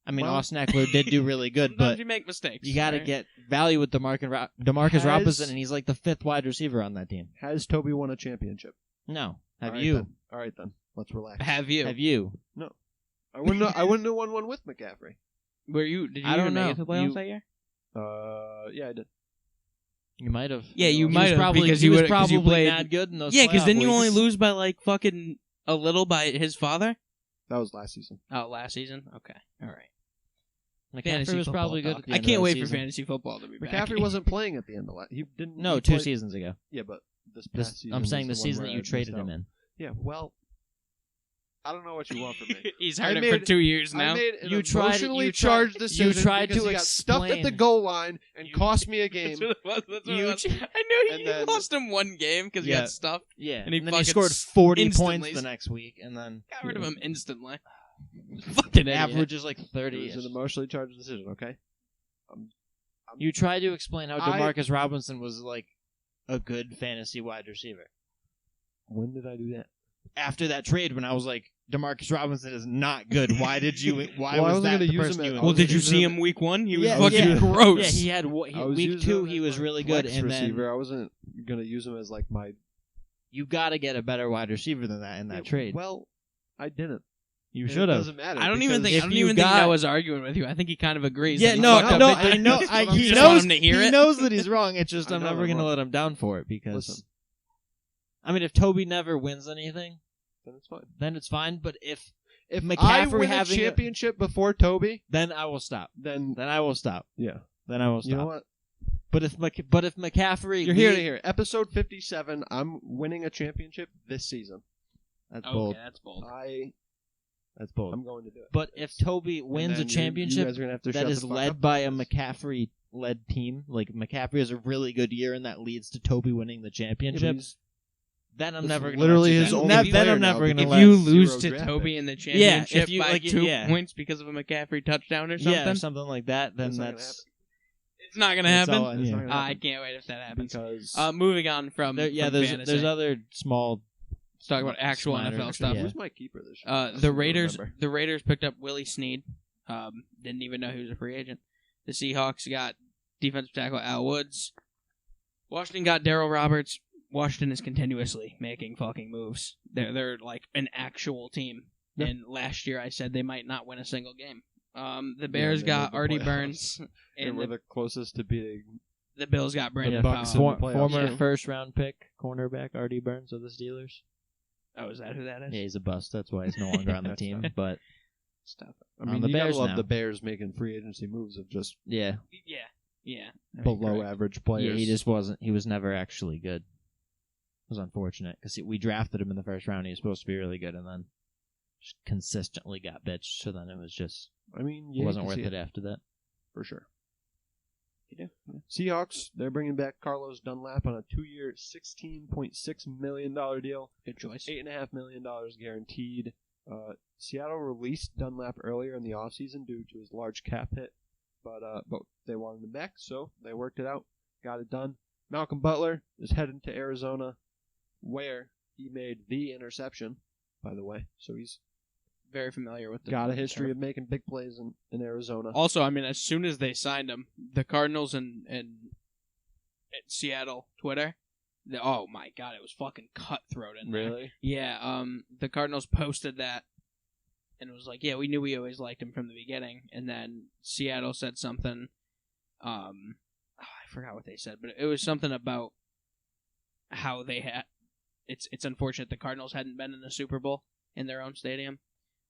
Speaker 3: I mean, Austin Eckler did do really good, but
Speaker 1: you make mistakes.
Speaker 3: You got to get value with DeMarcus Robinson, and he's like the 5th wide receiver on that team.
Speaker 2: Has Toby won a championship?
Speaker 3: No. Have you?
Speaker 2: All right, then. Let's relax.
Speaker 1: Have you?
Speaker 2: No. I wouldn't have won one with McCaffrey.
Speaker 1: Did you even make it to the playoffs that year?
Speaker 2: Yeah, I did.
Speaker 3: You might have.
Speaker 1: Yeah, you might have because
Speaker 3: he was probably not good in those.
Speaker 1: Yeah, because then you only lose by like fucking a little by his father.
Speaker 2: That was last season.
Speaker 1: Oh, last season? Okay. All right.
Speaker 3: McCaffrey was probably good.
Speaker 1: I can't wait for fantasy football to be back.
Speaker 2: McCaffrey wasn't playing at the end of last. He didn't.
Speaker 3: No, 2 seasons ago.
Speaker 2: Yeah, but this past season.
Speaker 3: I'm saying the season that you traded him in.
Speaker 2: Yeah, well, I don't know what you want from me.
Speaker 1: He's heard it for 2 years now.
Speaker 2: I made an emotionally charged decision because he got stuffed at the goal line and cost me a game.
Speaker 1: I knew you lost him one game because he got stuffed.
Speaker 3: Yeah,
Speaker 1: and
Speaker 3: then he scored 40 points the next week, and then
Speaker 1: got rid of him instantly. Fucking
Speaker 3: average is like 30.
Speaker 2: It was an emotionally charged decision. Okay.
Speaker 3: You tried to explain how DeMarcus Robinson was like a good fantasy wide receiver.
Speaker 2: When did I do that?
Speaker 3: After that trade, when I was like, DeMarcus Robinson is not good. Why did you? Why was that the person you?
Speaker 1: Well, did you see him week 1? He was fucking gross.
Speaker 3: Yeah, he had week 2. He was really good, and
Speaker 2: receiver. I wasn't gonna use him as like my.
Speaker 3: You got to get a better wide receiver than that in that trade.
Speaker 2: Well, I didn't.
Speaker 3: You should have.
Speaker 2: It doesn't matter.
Speaker 1: I don't even think I was arguing with you. I think he kind of agrees.
Speaker 3: Yeah, no, I know. He knows that he's wrong. It's just I'm never going to let him down for it because. I mean, if Toby never wins anything,
Speaker 2: then it's fine.
Speaker 3: But if
Speaker 2: McCaffrey I win a championship before Toby,
Speaker 3: then I will stop.
Speaker 2: Then
Speaker 3: I will stop.
Speaker 2: Yeah.
Speaker 3: Then I will stop.
Speaker 2: You know what?
Speaker 3: But if McCaffrey,
Speaker 2: you're here to hear episode 57. I'm winning a championship this season.
Speaker 3: That's bold.
Speaker 1: That's bold.
Speaker 3: That's bold.
Speaker 2: I'm going to do it.
Speaker 3: But if Toby wins a championship that is led by a McCaffrey-led team, like McCaffrey has a really good year and that leads to Toby winning the championship, then I'm never going to
Speaker 2: literally his only
Speaker 3: then I'm never going to
Speaker 1: let. If you lose to Toby in the championship by 2 points because of a McCaffrey touchdown or something,
Speaker 3: yeah, something like that, then that's.
Speaker 1: It's not going to happen. I can't wait if that happens.
Speaker 2: Because
Speaker 1: moving on from fantasy.
Speaker 3: There's other small.
Speaker 1: Let's talk about actual NFL stuff.
Speaker 2: Who's my keeper this year?
Speaker 1: The Raiders picked up Willie Snead. Didn't even know he was a free agent. The Seahawks got defensive tackle Al Woods. Washington got Darryl Roberts. Washington is continuously making fucking moves. They're like an actual team. Yeah. And last year I said they might not win a single game. The Bears got Artie Burns.
Speaker 2: And we're the closest to beating
Speaker 1: the Bills got Brandon
Speaker 2: Bucks
Speaker 1: Powell.
Speaker 3: Former first-round pick cornerback Artie Burns of the Steelers.
Speaker 1: Oh, is that who that is?
Speaker 3: Yeah, he's a bust. That's why he's no longer on the team. But
Speaker 1: stuff.
Speaker 2: I mean,
Speaker 3: the
Speaker 2: you
Speaker 3: Bears
Speaker 2: gotta love
Speaker 3: now.
Speaker 2: the Bears making free agency moves of just
Speaker 1: Yeah.
Speaker 2: below average players.
Speaker 3: Yeah, he just wasn't. He was never actually good. It was unfortunate because we drafted him in the first round. He was supposed to be really good, and then just consistently got bitched. So then it was just.
Speaker 2: I mean,
Speaker 3: it wasn't worth it after that.
Speaker 2: For sure.
Speaker 1: You do. Yeah.
Speaker 2: Seahawks, they're bringing back Carlos Dunlap on a 2-year, $16.6 million deal.
Speaker 1: Good choice.
Speaker 2: $8.5 million guaranteed. Seattle released Dunlap earlier in the offseason due to his large cap hit, but they wanted him back, so they worked it out, got it done. Malcolm Butler is heading to Arizona, where he made the interception, by the way. So he's
Speaker 1: very familiar with
Speaker 2: got a history of making big plays in Arizona.
Speaker 1: Also, I mean, as soon as they signed him, the Cardinals and Seattle Twitter, oh my god, it was fucking cutthroat in there.
Speaker 2: Really?
Speaker 1: Yeah. The Cardinals posted that, and it was like, yeah, we knew we always liked him from the beginning. And then Seattle said something. I forgot what they said, but it was something about how they had. It's unfortunate the Cardinals hadn't been in the Super Bowl in their own stadium.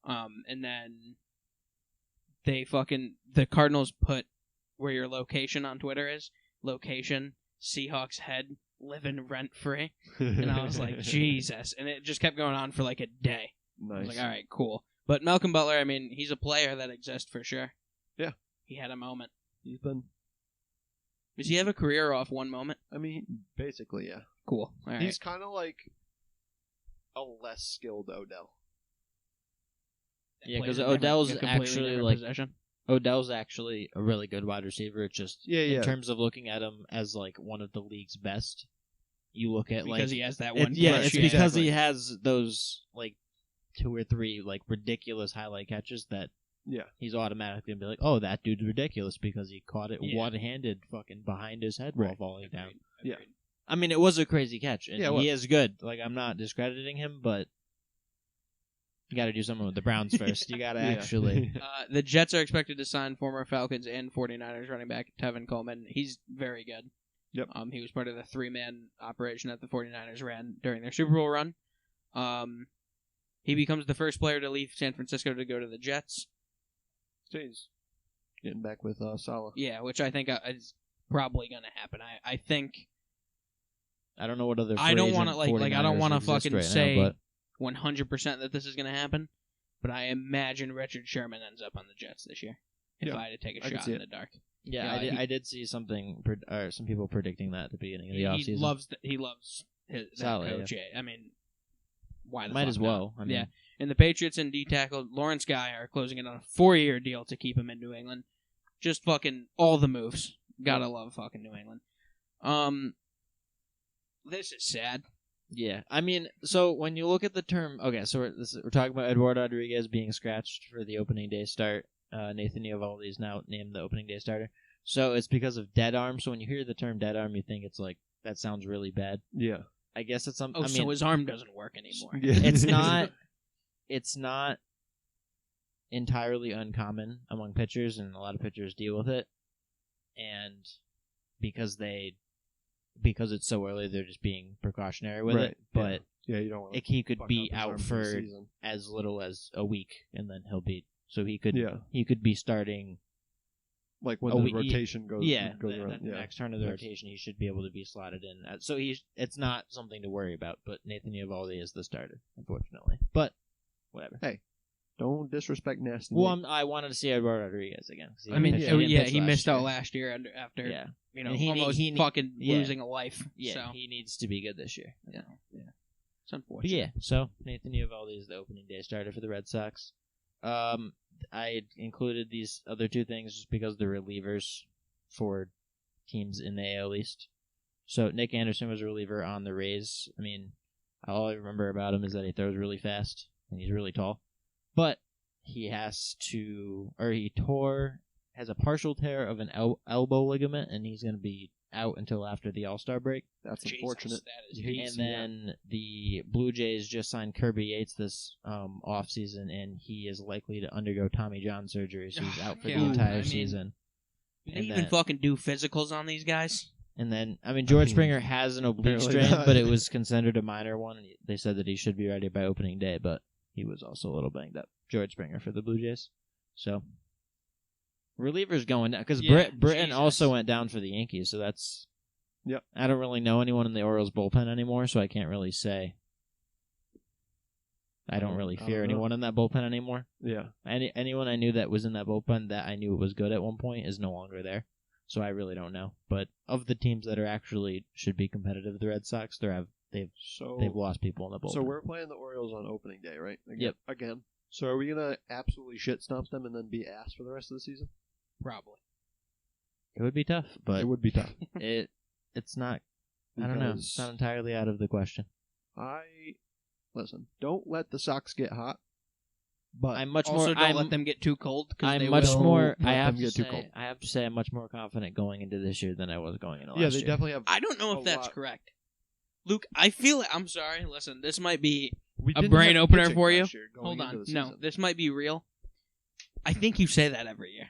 Speaker 1: And then the Cardinals put where your location on Twitter is, location, Seahawks head, living rent free. And I was like, Jesus. And it just kept going on for like a day.
Speaker 2: Nice.
Speaker 1: I was like, all right, cool. But Malcolm Butler, I mean, he's a player that exists for sure.
Speaker 2: Yeah.
Speaker 1: He had a moment.
Speaker 2: He's been.
Speaker 1: Does he have a career off one moment?
Speaker 2: I mean, basically, yeah.
Speaker 1: Cool. All right.
Speaker 2: He's kind of like a less skilled Odell.
Speaker 3: Yeah, because Odell's actually like Odell's actually a really good wide receiver. It's just in terms of looking at him as like one of the league's best. You look at
Speaker 1: because he has that one.
Speaker 3: It's because he has those like 2 or 3 like ridiculous highlight catches that he's automatically gonna be like, oh, that dude's ridiculous because he caught it one-handed fucking behind his head while falling down.
Speaker 2: Yeah,
Speaker 3: I mean it was a crazy catch, and he is good. Like I'm not discrediting him, but. You got to do something with the Browns first. You got to actually.
Speaker 1: The Jets are expected to sign former Falcons and 49ers running back Tevin Coleman. He's very good.
Speaker 2: Yep.
Speaker 1: He was part of the 3-man operation that the 49ers ran during their Super Bowl run. He becomes the first player to leave San Francisco to go to the Jets.
Speaker 2: He's getting back with Salah.
Speaker 1: Yeah, which I think is probably going to happen. I think.
Speaker 3: I don't know what other.
Speaker 1: I don't want to I don't want to fucking
Speaker 3: right
Speaker 1: say.
Speaker 3: Now, but...
Speaker 1: 100% that this is going to happen, but I imagine Richard Sherman ends up on the Jets this year. If I had to take a shot in the dark.
Speaker 3: Yeah, I did see something, some people predicting that at the beginning of the offseason.
Speaker 1: He loves his
Speaker 3: Solid,
Speaker 1: coach. Yeah. I mean, why the
Speaker 3: might
Speaker 1: fuck
Speaker 3: as well.
Speaker 1: I mean, and the Patriots and D-tackle Lawrence Guy are closing in on a 4-year deal to keep him in New England. Just fucking all the moves. Gotta love fucking New England. This is sad.
Speaker 3: Yeah, I mean, so when you look at the term, okay, so we're talking about Eduardo Rodriguez being scratched for the opening day start. Nathan Ivaldi is now named the opening day starter. So it's because of dead arm. So when you hear the term dead arm, you think it's like that sounds really bad.
Speaker 2: Yeah,
Speaker 3: I guess it's something.
Speaker 1: So his arm doesn't work anymore.
Speaker 2: Yeah.
Speaker 3: It's not entirely uncommon among pitchers, and a lot of pitchers deal with it. And because it's so early, they're just being precautionary with it. But
Speaker 2: you don't want
Speaker 3: he could be out for as little as a week, and then he'll be. So he could be starting.
Speaker 2: Like when the rotation goes around.
Speaker 3: The next turn of the rotation, he should be able to be slotted in. So it's not something to worry about. But Nathan Ivaldi is the starter, unfortunately. But whatever.
Speaker 2: Hey, don't disrespect Nasty.
Speaker 3: Well, I wanted to see Eduardo Rodriguez again.
Speaker 1: He missed out last year after.
Speaker 3: Yeah.
Speaker 1: Almost fucking losing a life.
Speaker 3: Yeah,
Speaker 1: so.
Speaker 3: He needs to be good this year.
Speaker 1: Yeah. It's unfortunate.
Speaker 3: But yeah, so Nathan Ivaldi is the opening day starter for the Red Sox. I included these other 2 things just because they're relievers for teams in the AL East. So Nick Anderson was a reliever on the Rays. I mean, all I remember about him is that he throws really fast and he's really tall. But he has a partial tear of an elbow ligament, and he's going to be out until after the All-Star break.
Speaker 2: That's unfortunate.
Speaker 3: And then the Blue Jays just signed Kirby Yates this offseason, and he is likely to undergo Tommy John surgery, so he's out for the entire season.
Speaker 1: They even fucking do physicals on these guys.
Speaker 3: And then, George Springer has an oblique strain, but it was considered a minor one. And they said that he should be ready by opening day, but he was also a little banged up. George Springer for the Blue Jays. So, relievers going down. Because Britton also went down for the Yankees, so that's...
Speaker 2: Yep.
Speaker 3: I don't really know anyone in the Orioles bullpen anymore, so I can't really say. I don't really fear anyone in that bullpen anymore.
Speaker 2: Yeah.
Speaker 3: Anyone I knew that was in that bullpen that I knew was good at one point is no longer there. So I really don't know. But of the teams that are actually should be competitive, the Red Sox, they've lost people in the bullpen.
Speaker 2: So we're playing the Orioles on opening day, right? Again.
Speaker 3: Yep.
Speaker 2: So are we going to absolutely shit stomp them and then be ass for the rest of the season?
Speaker 1: Probably.
Speaker 3: It would be tough, but...
Speaker 2: It would be tough.
Speaker 3: It's not... I don't know. It's not entirely out of the question.
Speaker 2: Listen, don't let the Sox get hot. But
Speaker 3: I'm much
Speaker 1: also
Speaker 3: more.
Speaker 1: Don't let them get too cold.
Speaker 3: I'm much more. I have to say, I'm much more confident going into this year than I was going into last year.
Speaker 2: Yeah, they definitely have.
Speaker 1: I don't know if that's correct, Luke. I feel. I'm sorry. Listen, this might be a brain opener for you. Hold on. No, this might be real. I think you say that every year.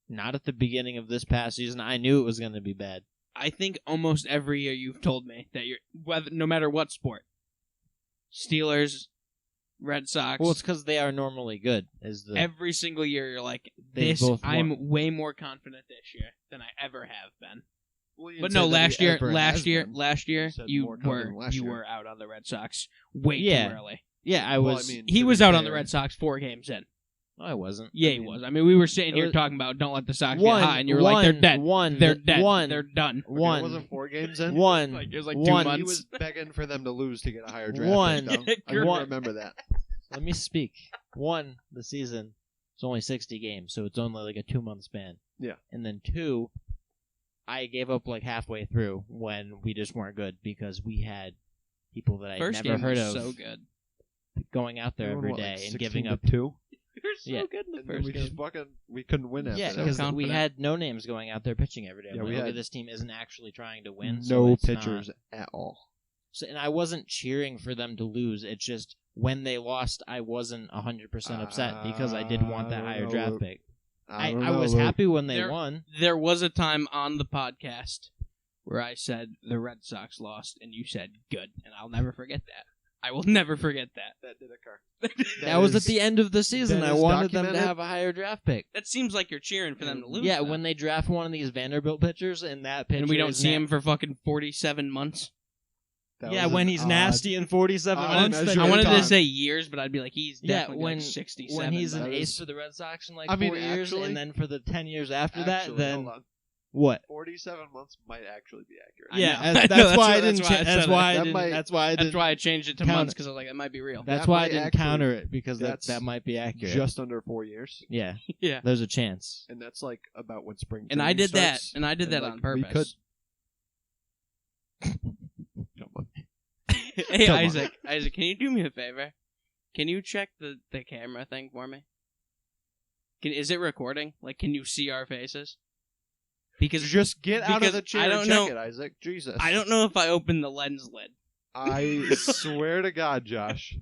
Speaker 3: Not at the beginning of this past season. I knew it was going to be bad.
Speaker 1: I think almost every year you've told me that no matter what sport, Steelers, Red Sox.
Speaker 3: Well, it's because they are normally good.
Speaker 1: Every single year you're like, I'm way more confident this year than I ever have been. Well, but no, last year you were out on the Red Sox way too early.
Speaker 3: Yeah, I was.
Speaker 1: He was out on the Red Sox 4 games in.
Speaker 3: No, I wasn't.
Speaker 1: Yeah, he was. I mean, we were sitting here talking about don't let the Sox get hot, and you were like, they're dead. They're dead. They're done.
Speaker 2: It wasn't 4 games in?
Speaker 1: It was like 2 months.
Speaker 2: He was begging for them to lose to get a higher draft pick, I remember that.
Speaker 3: Let me speak. The season, it's only 60 games, so it's only like a 2-month span.
Speaker 2: Yeah.
Speaker 3: And then 2, I gave up like halfway through when we just weren't good because we had people that I'd never heard of.
Speaker 1: So good.
Speaker 3: Going out there every day and giving up
Speaker 2: 2.
Speaker 1: We were so good in the first game.
Speaker 2: We couldn't win after that.
Speaker 3: Yeah, because we had no names going out there pitching every day.
Speaker 2: Yeah,
Speaker 3: this team isn't actually trying to win.
Speaker 2: No pitchers at all.
Speaker 3: So, and I wasn't cheering for them to lose. It's just when they lost, I wasn't 100% upset because I did want that higher draft pick. I was happy when they won.
Speaker 1: There was a time on the podcast where I said the Red Sox lost, and you said good, and I'll never forget that. I will never forget that.
Speaker 2: That did occur.
Speaker 3: That was at the end of the season. I wanted them to have a higher draft pick.
Speaker 1: That seems like you're cheering for them to lose.
Speaker 3: Yeah, when they draft one of these Vanderbilt pitchers and that pitcher,
Speaker 1: and we don't see him for fucking 47 months.
Speaker 3: When he's nasty in 47 months.
Speaker 1: I wanted to say years, but I'd be like, he's definitely like 67.
Speaker 3: When he's an ace for the Red Sox in 4 years, and then for the 10 years after that, then what?
Speaker 2: 47 months might actually be accurate.
Speaker 3: Yeah, that's why I didn't. That's why
Speaker 1: I changed it to months because I was like, that might be real.
Speaker 3: That's why I didn't counter it because that might be accurate.
Speaker 2: Just under 4 years.
Speaker 3: Yeah,
Speaker 1: yeah.
Speaker 3: There's a chance,
Speaker 2: and that's like about when spring.
Speaker 1: And I did starts, that, and I did that on purpose.
Speaker 2: We could. Come on.
Speaker 1: Hey, Isaac, can you do me a favor? Can you check the camera thing for me? Is it recording? Like, can you see our faces? Because
Speaker 2: just get out of the chair and check it, Isaac. Jesus.
Speaker 1: I don't know if I opened the lens lid.
Speaker 2: I swear to God, Josh.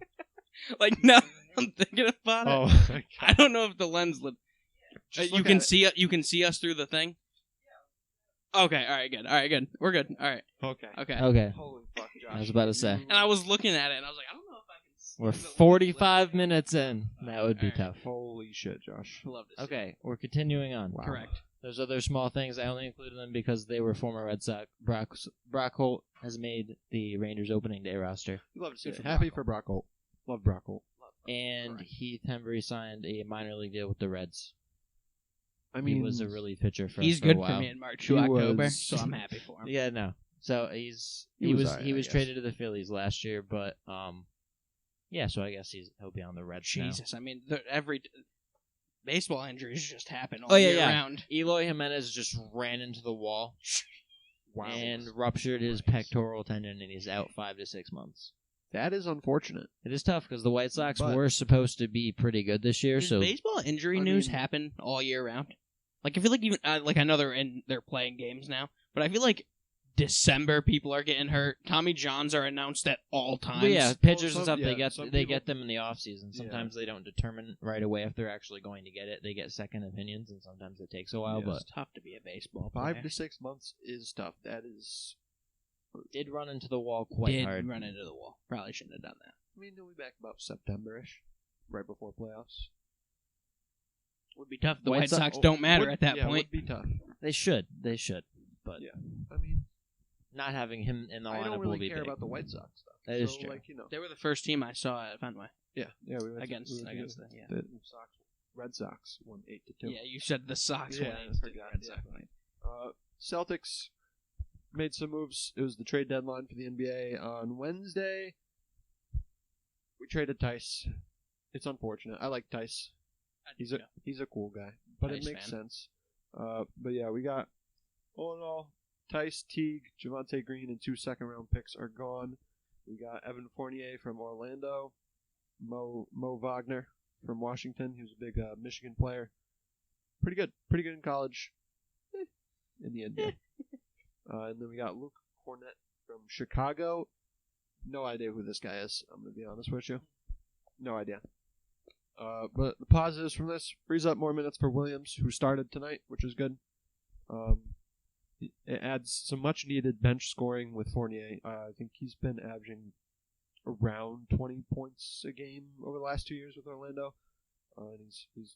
Speaker 1: Like, no, I'm thinking about it.
Speaker 2: Oh, my God.
Speaker 1: I don't know if the lens lid. You can see us through the thing? Okay, all right, good. We're good. All right.
Speaker 2: Okay. Holy fuck, Josh.
Speaker 3: I was about to say.
Speaker 1: And I was looking at it, and I was like, I don't know if I can see.
Speaker 3: We're 45 minutes in. That would be tough.
Speaker 2: Holy shit, Josh.
Speaker 1: Love to see.
Speaker 3: Okay, we're continuing on.
Speaker 2: Wow.
Speaker 1: Correct.
Speaker 3: There's other small things. I only included them because they were former Red Sox. Brock Holt has made the Rangers opening day roster.
Speaker 2: Love to see it. Happy for Brock Holt. Love Brock Holt.
Speaker 3: And Heath Hembree signed a minor league deal with the Reds.
Speaker 2: I mean,
Speaker 3: he was a relief pitcher for
Speaker 1: he's
Speaker 3: us for
Speaker 1: good
Speaker 3: a while.
Speaker 1: for me in March to October, so I'm happy for him.
Speaker 3: Yeah, no. So he was traded to the Phillies last year, but yeah. So I guess he'll be on the Reds now.
Speaker 1: Jesus, I mean, every baseball injuries just happen all year round.
Speaker 3: Eloy Jimenez just ran into the wall, and ruptured his pectoral tendon, and he's out 5 to 6 months.
Speaker 2: That is unfortunate.
Speaker 3: It is tough because the White Sox were supposed to be pretty good this year.
Speaker 1: Does baseball injury news happen all year round? Like, I feel like even like I know they're playing games now, but I feel like December people are getting hurt. Tommy Johns are announced at all times.
Speaker 3: Well, yeah, pitchers and stuff
Speaker 2: they
Speaker 3: get them in the off season. Sometimes they don't determine right away if they're actually going to get it. They get second opinions, and sometimes it takes a while. But
Speaker 1: it's tough to be a baseball player.
Speaker 2: 5 to 6 months is tough. That is.
Speaker 3: Did run into the wall quite hard.
Speaker 1: Did run into the wall. Probably shouldn't have done that.
Speaker 2: I mean, they'll be back about September-ish, right before playoffs.
Speaker 1: Would be tough. The White Sox don't matter at that point.
Speaker 2: Would be tough.
Speaker 3: They should. But
Speaker 2: yeah, I mean,
Speaker 3: not having him in the lineup will be big.
Speaker 2: I don't really care about the White Sox stuff.
Speaker 3: That is true.
Speaker 2: Like,
Speaker 1: they were the first team I saw at Fenway.
Speaker 2: Yeah, we went
Speaker 1: against the
Speaker 2: Sox. Red Sox won 8-2.
Speaker 1: Yeah, you said the Sox won 8-2.
Speaker 2: Celtics made some moves. It was the trade deadline for the NBA on Wednesday. We traded Tice. It's unfortunate. I like Tice. He's a cool guy, but Tice it makes sense. But yeah, we got all in all, Tice, Teague, Javonte Green, and 2 second-round picks are gone. We got Evan Fournier from Orlando, Mo Wagner from Washington. He was a big Michigan player. Pretty good in college. In the NBA. And then we got Luke Cornett from Chicago. No idea who this guy is. I'm going to be honest with you. No idea. But the positives from this, frees up more minutes for Williams, who started tonight, which is good. It adds some much-needed bench scoring with Fournier. I think he's been averaging around 20 points a game over the last 2 years with Orlando. And he's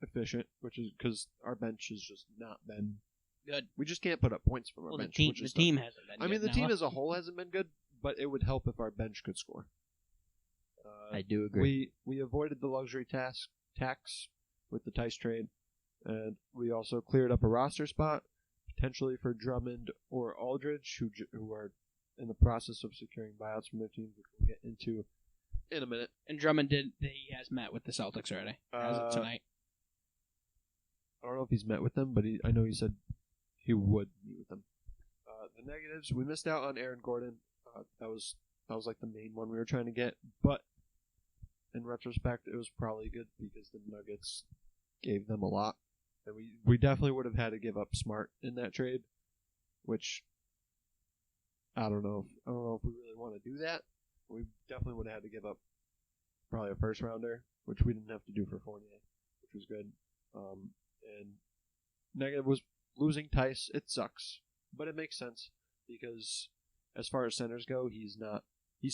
Speaker 2: efficient, which is because our bench has just not been
Speaker 1: good.
Speaker 2: We just can't put up points from our bench.
Speaker 1: The team hasn't been good.
Speaker 2: I mean, the team as a whole hasn't been good, but it would help if our bench could score.
Speaker 3: I do agree.
Speaker 2: We avoided the luxury tax with the Tice trade, and we also cleared up a roster spot, potentially for Drummond or Aldridge, who are in the process of securing buyouts from their teams, which we'll get into in a minute.
Speaker 1: And Drummond he has met with the Celtics already, as of tonight.
Speaker 2: I don't know if he's met with them, but I know he said he would meet with them. The negatives, we missed out on Aaron Gordon. That was like the main one we were trying to get, but in retrospect, it was probably good because the Nuggets gave them a lot, and we definitely would have had to give up Smart in that trade, which I don't know if we really want to do that. We definitely would have had to give up probably a first rounder, which we didn't have to do for Fournier, which was good. And negative was losing Tice. It sucks, but it makes sense because as far as centers go, he's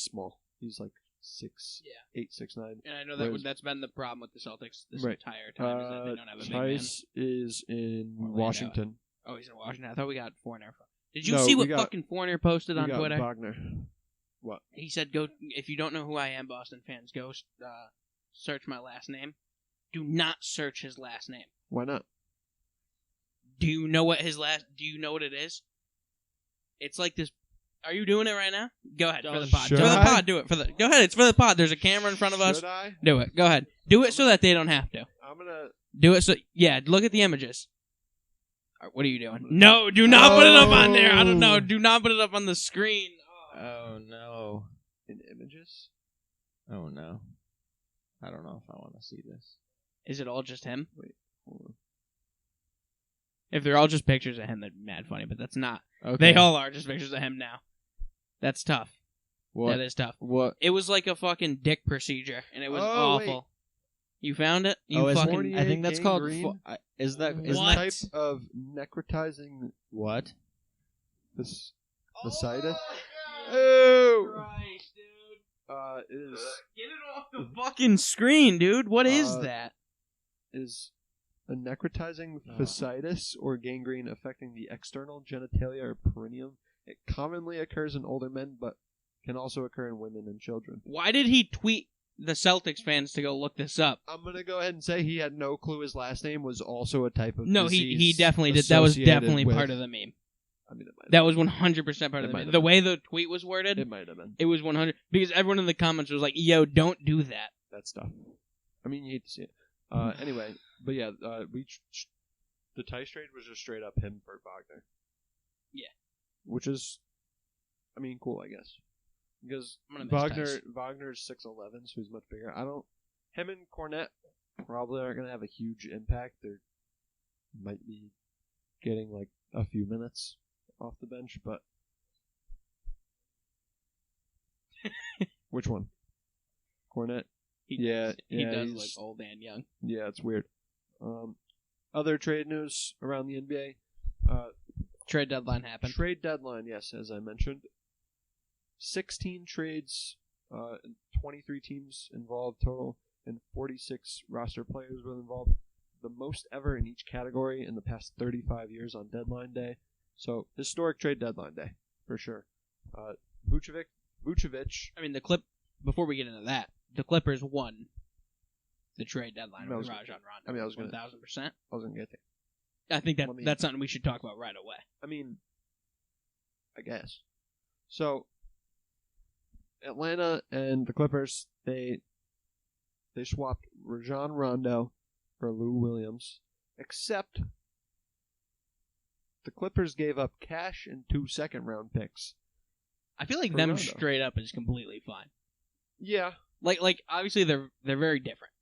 Speaker 2: small. He's like 6'8", 6'9".
Speaker 1: And I know that's been the problem with the Celtics this entire time, is that they don't have a big man.
Speaker 2: Tice is in Washington.
Speaker 1: Oh, he's in Washington. I thought we got Fournier. Did you see what fucking Fournier posted on Twitter?
Speaker 2: Wagner. What?
Speaker 1: He said, "Go if you don't know who I am, Boston fans, go search my last name. Do not search his last name.
Speaker 2: Why not?
Speaker 1: Do you know what Do you know what it is? It's like this. Are you doing it right now? Go ahead for the pod. For the pod, do it Go ahead. It's for the pod. There's a camera in front of us.
Speaker 2: Should I?
Speaker 1: Do it. Go ahead. Do it so that they don't have to.
Speaker 2: I'm gonna
Speaker 1: do it. So look at the images. All right, what are you doing? No, do not put it up on there. I don't know. Do not put it up on the screen.
Speaker 3: Oh no.
Speaker 2: In images?
Speaker 3: Oh no. I don't know if I want to see this.
Speaker 1: Is it all just him?
Speaker 2: Wait, hold on.
Speaker 1: If they're all just pictures of him, that'd be mad funny, but that's not.
Speaker 3: Okay.
Speaker 1: They all are just pictures of him now. That's tough.
Speaker 3: What?
Speaker 1: That is tough.
Speaker 3: What?
Speaker 1: It was like a fucking dick procedure, and it was awful. Wait. You found it?
Speaker 3: I think that's called. Is
Speaker 1: what
Speaker 2: type of necrotizing?
Speaker 3: What?
Speaker 2: Fasciitis?
Speaker 1: Oh! Christ, dude.
Speaker 2: Is
Speaker 1: get it off the fucking screen, dude. What is that?
Speaker 2: Is a necrotizing fasciitis or gangrene affecting the external genitalia or perineum. It commonly occurs in older men, but can also occur in women and children.
Speaker 1: Why did he tweet the Celtics fans to go look this up?
Speaker 2: I'm going to go ahead and say he had no clue his last name was also a type of disease.
Speaker 1: No, he definitely did. That was definitely part of the meme.
Speaker 2: I mean,
Speaker 1: that was 100% part of the meme. The way the tweet was worded,
Speaker 2: it might have been.
Speaker 1: It was 100 because everyone in the comments was like, "Yo, don't do that."
Speaker 2: That stuff. I mean, you hate to see it. Anyway, but yeah, the Tice trade was just straight up him for Wagner.
Speaker 1: Yeah.
Speaker 2: Which is, I mean, cool, I guess. Because Wagner's 6'11", so he's much bigger. Him and Cornett probably aren't going to have a huge impact. They're might be getting like a few minutes off the bench, but which one? Cornette?
Speaker 1: He does look old and young.
Speaker 2: Yeah, it's weird. Other trade news around the NBA.
Speaker 1: Trade deadline happened.
Speaker 2: Trade deadline, yes, as I mentioned. 16 trades, 23 teams involved total, and 46 roster players were involved. The most ever in each category in the past 35 years on deadline day. So, historic trade deadline day, for sure. Vucevic.
Speaker 1: I mean, before we get into that, the Clippers won the trade deadline with Rajon Rondo.
Speaker 2: I mean, I was
Speaker 1: 1,000%.
Speaker 2: I was going to get there.
Speaker 1: I think that's something we should talk about right away.
Speaker 2: I mean, I guess. So, Atlanta and the Clippers, they swapped Rajon Rondo for Lou Williams, except the Clippers gave up cash and 2 second-round picks.
Speaker 1: I feel like them Rondo. Straight up is completely fine.
Speaker 2: Yeah.
Speaker 1: Like obviously they're very different.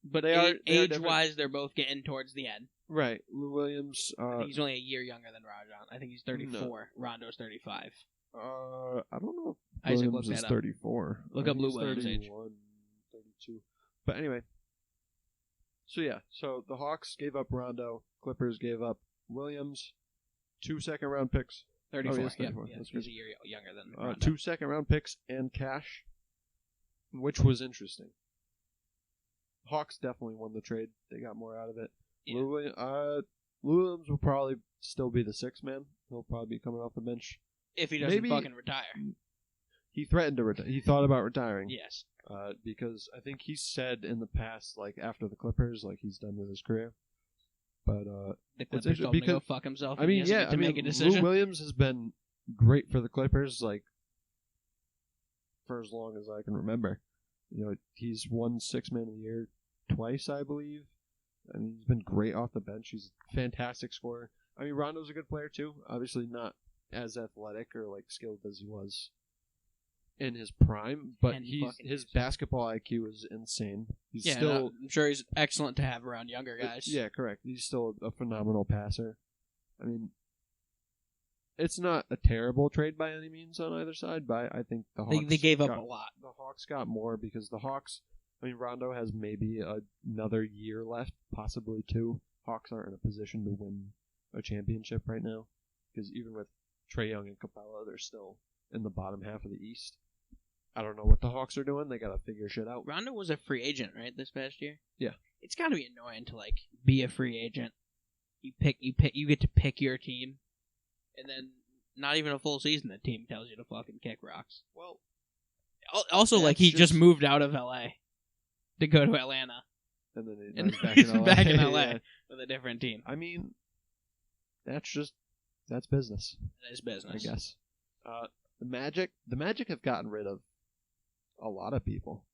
Speaker 1: But age-wise, they're both getting towards the end.
Speaker 2: Right. Lou Williams...
Speaker 1: I think he's only a year younger than Rajon. I think he's 34. No. Rondo's 35.
Speaker 2: I don't know if
Speaker 1: Isaac
Speaker 2: Williams is 34.
Speaker 1: Look up Lou Williams' age.
Speaker 2: 32. But anyway. So the Hawks gave up Rondo. Clippers gave up Williams. 2 second-round picks.
Speaker 1: 34.
Speaker 2: Oh, yes, 34.
Speaker 1: Yeah, he's a year younger than Rondo.
Speaker 2: 2 second-round picks and cash, which was interesting. Hawks definitely won the trade. They got more out of it. Yeah. Lou Williams will probably still be the sixth man. He'll probably be coming off the bench.
Speaker 1: If he doesn't fucking retire.
Speaker 2: He threatened to retire. He thought about retiring.
Speaker 1: Yes.
Speaker 2: Because I think he said in the past, like after the Clippers, like he's done with his career. But
Speaker 1: the Clippers told him to go fuck himself.
Speaker 2: I mean,
Speaker 1: make a decision.
Speaker 2: Lou Williams has been great for the Clippers, like for as long as I can remember. You know, he's won Sixth Man of the Year twice, I believe. I mean, he's been great off the bench. He's a fantastic scorer. I mean, Rondo's a good player too. Obviously, not as athletic or like skilled as he was in his prime, but his basketball IQ is insane. He's still.
Speaker 1: I'm sure he's excellent to have around younger guys.
Speaker 2: Yeah, correct. He's still a phenomenal passer. I mean, it's not a terrible trade by any means on either side, but I think the Hawks...
Speaker 1: They gave up a lot.
Speaker 2: The Hawks got more because the Hawks... I mean, Rondo has maybe another year left, possibly 2. Hawks aren't in a position to win a championship right now because even with Trae Young and Capella, they're still in the bottom half of the East. I don't know what the Hawks are doing. They got to figure shit out.
Speaker 1: Rondo was a free agent, right, this past year?
Speaker 2: Yeah.
Speaker 1: It's got to be annoying to, like, be a free agent. You get to pick your team. And then, not even a full season, the team tells you to fucking kick rocks.
Speaker 2: Well,
Speaker 1: also, like, he just moved out of L.A. to go to Atlanta.
Speaker 2: And then he's
Speaker 1: back in L.A. yeah. with a different team.
Speaker 2: I mean, that's business.
Speaker 1: It is business.
Speaker 2: I guess. The Magic have gotten rid of a lot of people.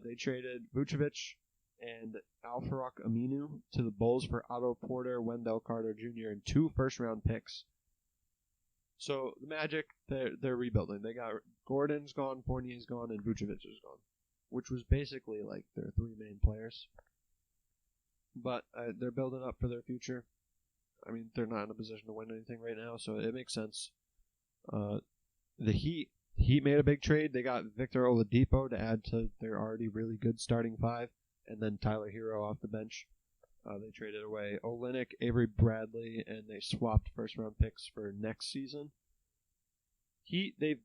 Speaker 2: They traded Vucevic and Al-Farouq Aminu to the Bulls for Otto Porter, Wendell Carter Jr., and 2 first-round picks. So the Magic, they're rebuilding. They got Gordon's gone, Fournier's gone, and Vucevic is gone, which was basically like their 3 main players. But they're building up for their future. I mean, they're not in a position to win anything right now, so it makes sense. The Heat made a big trade. They got Victor Oladipo to add to their already really good starting 5, and then Tyler Hero off the bench. They traded away Olynyk, Avery Bradley, and they swapped first-round picks for next season. They've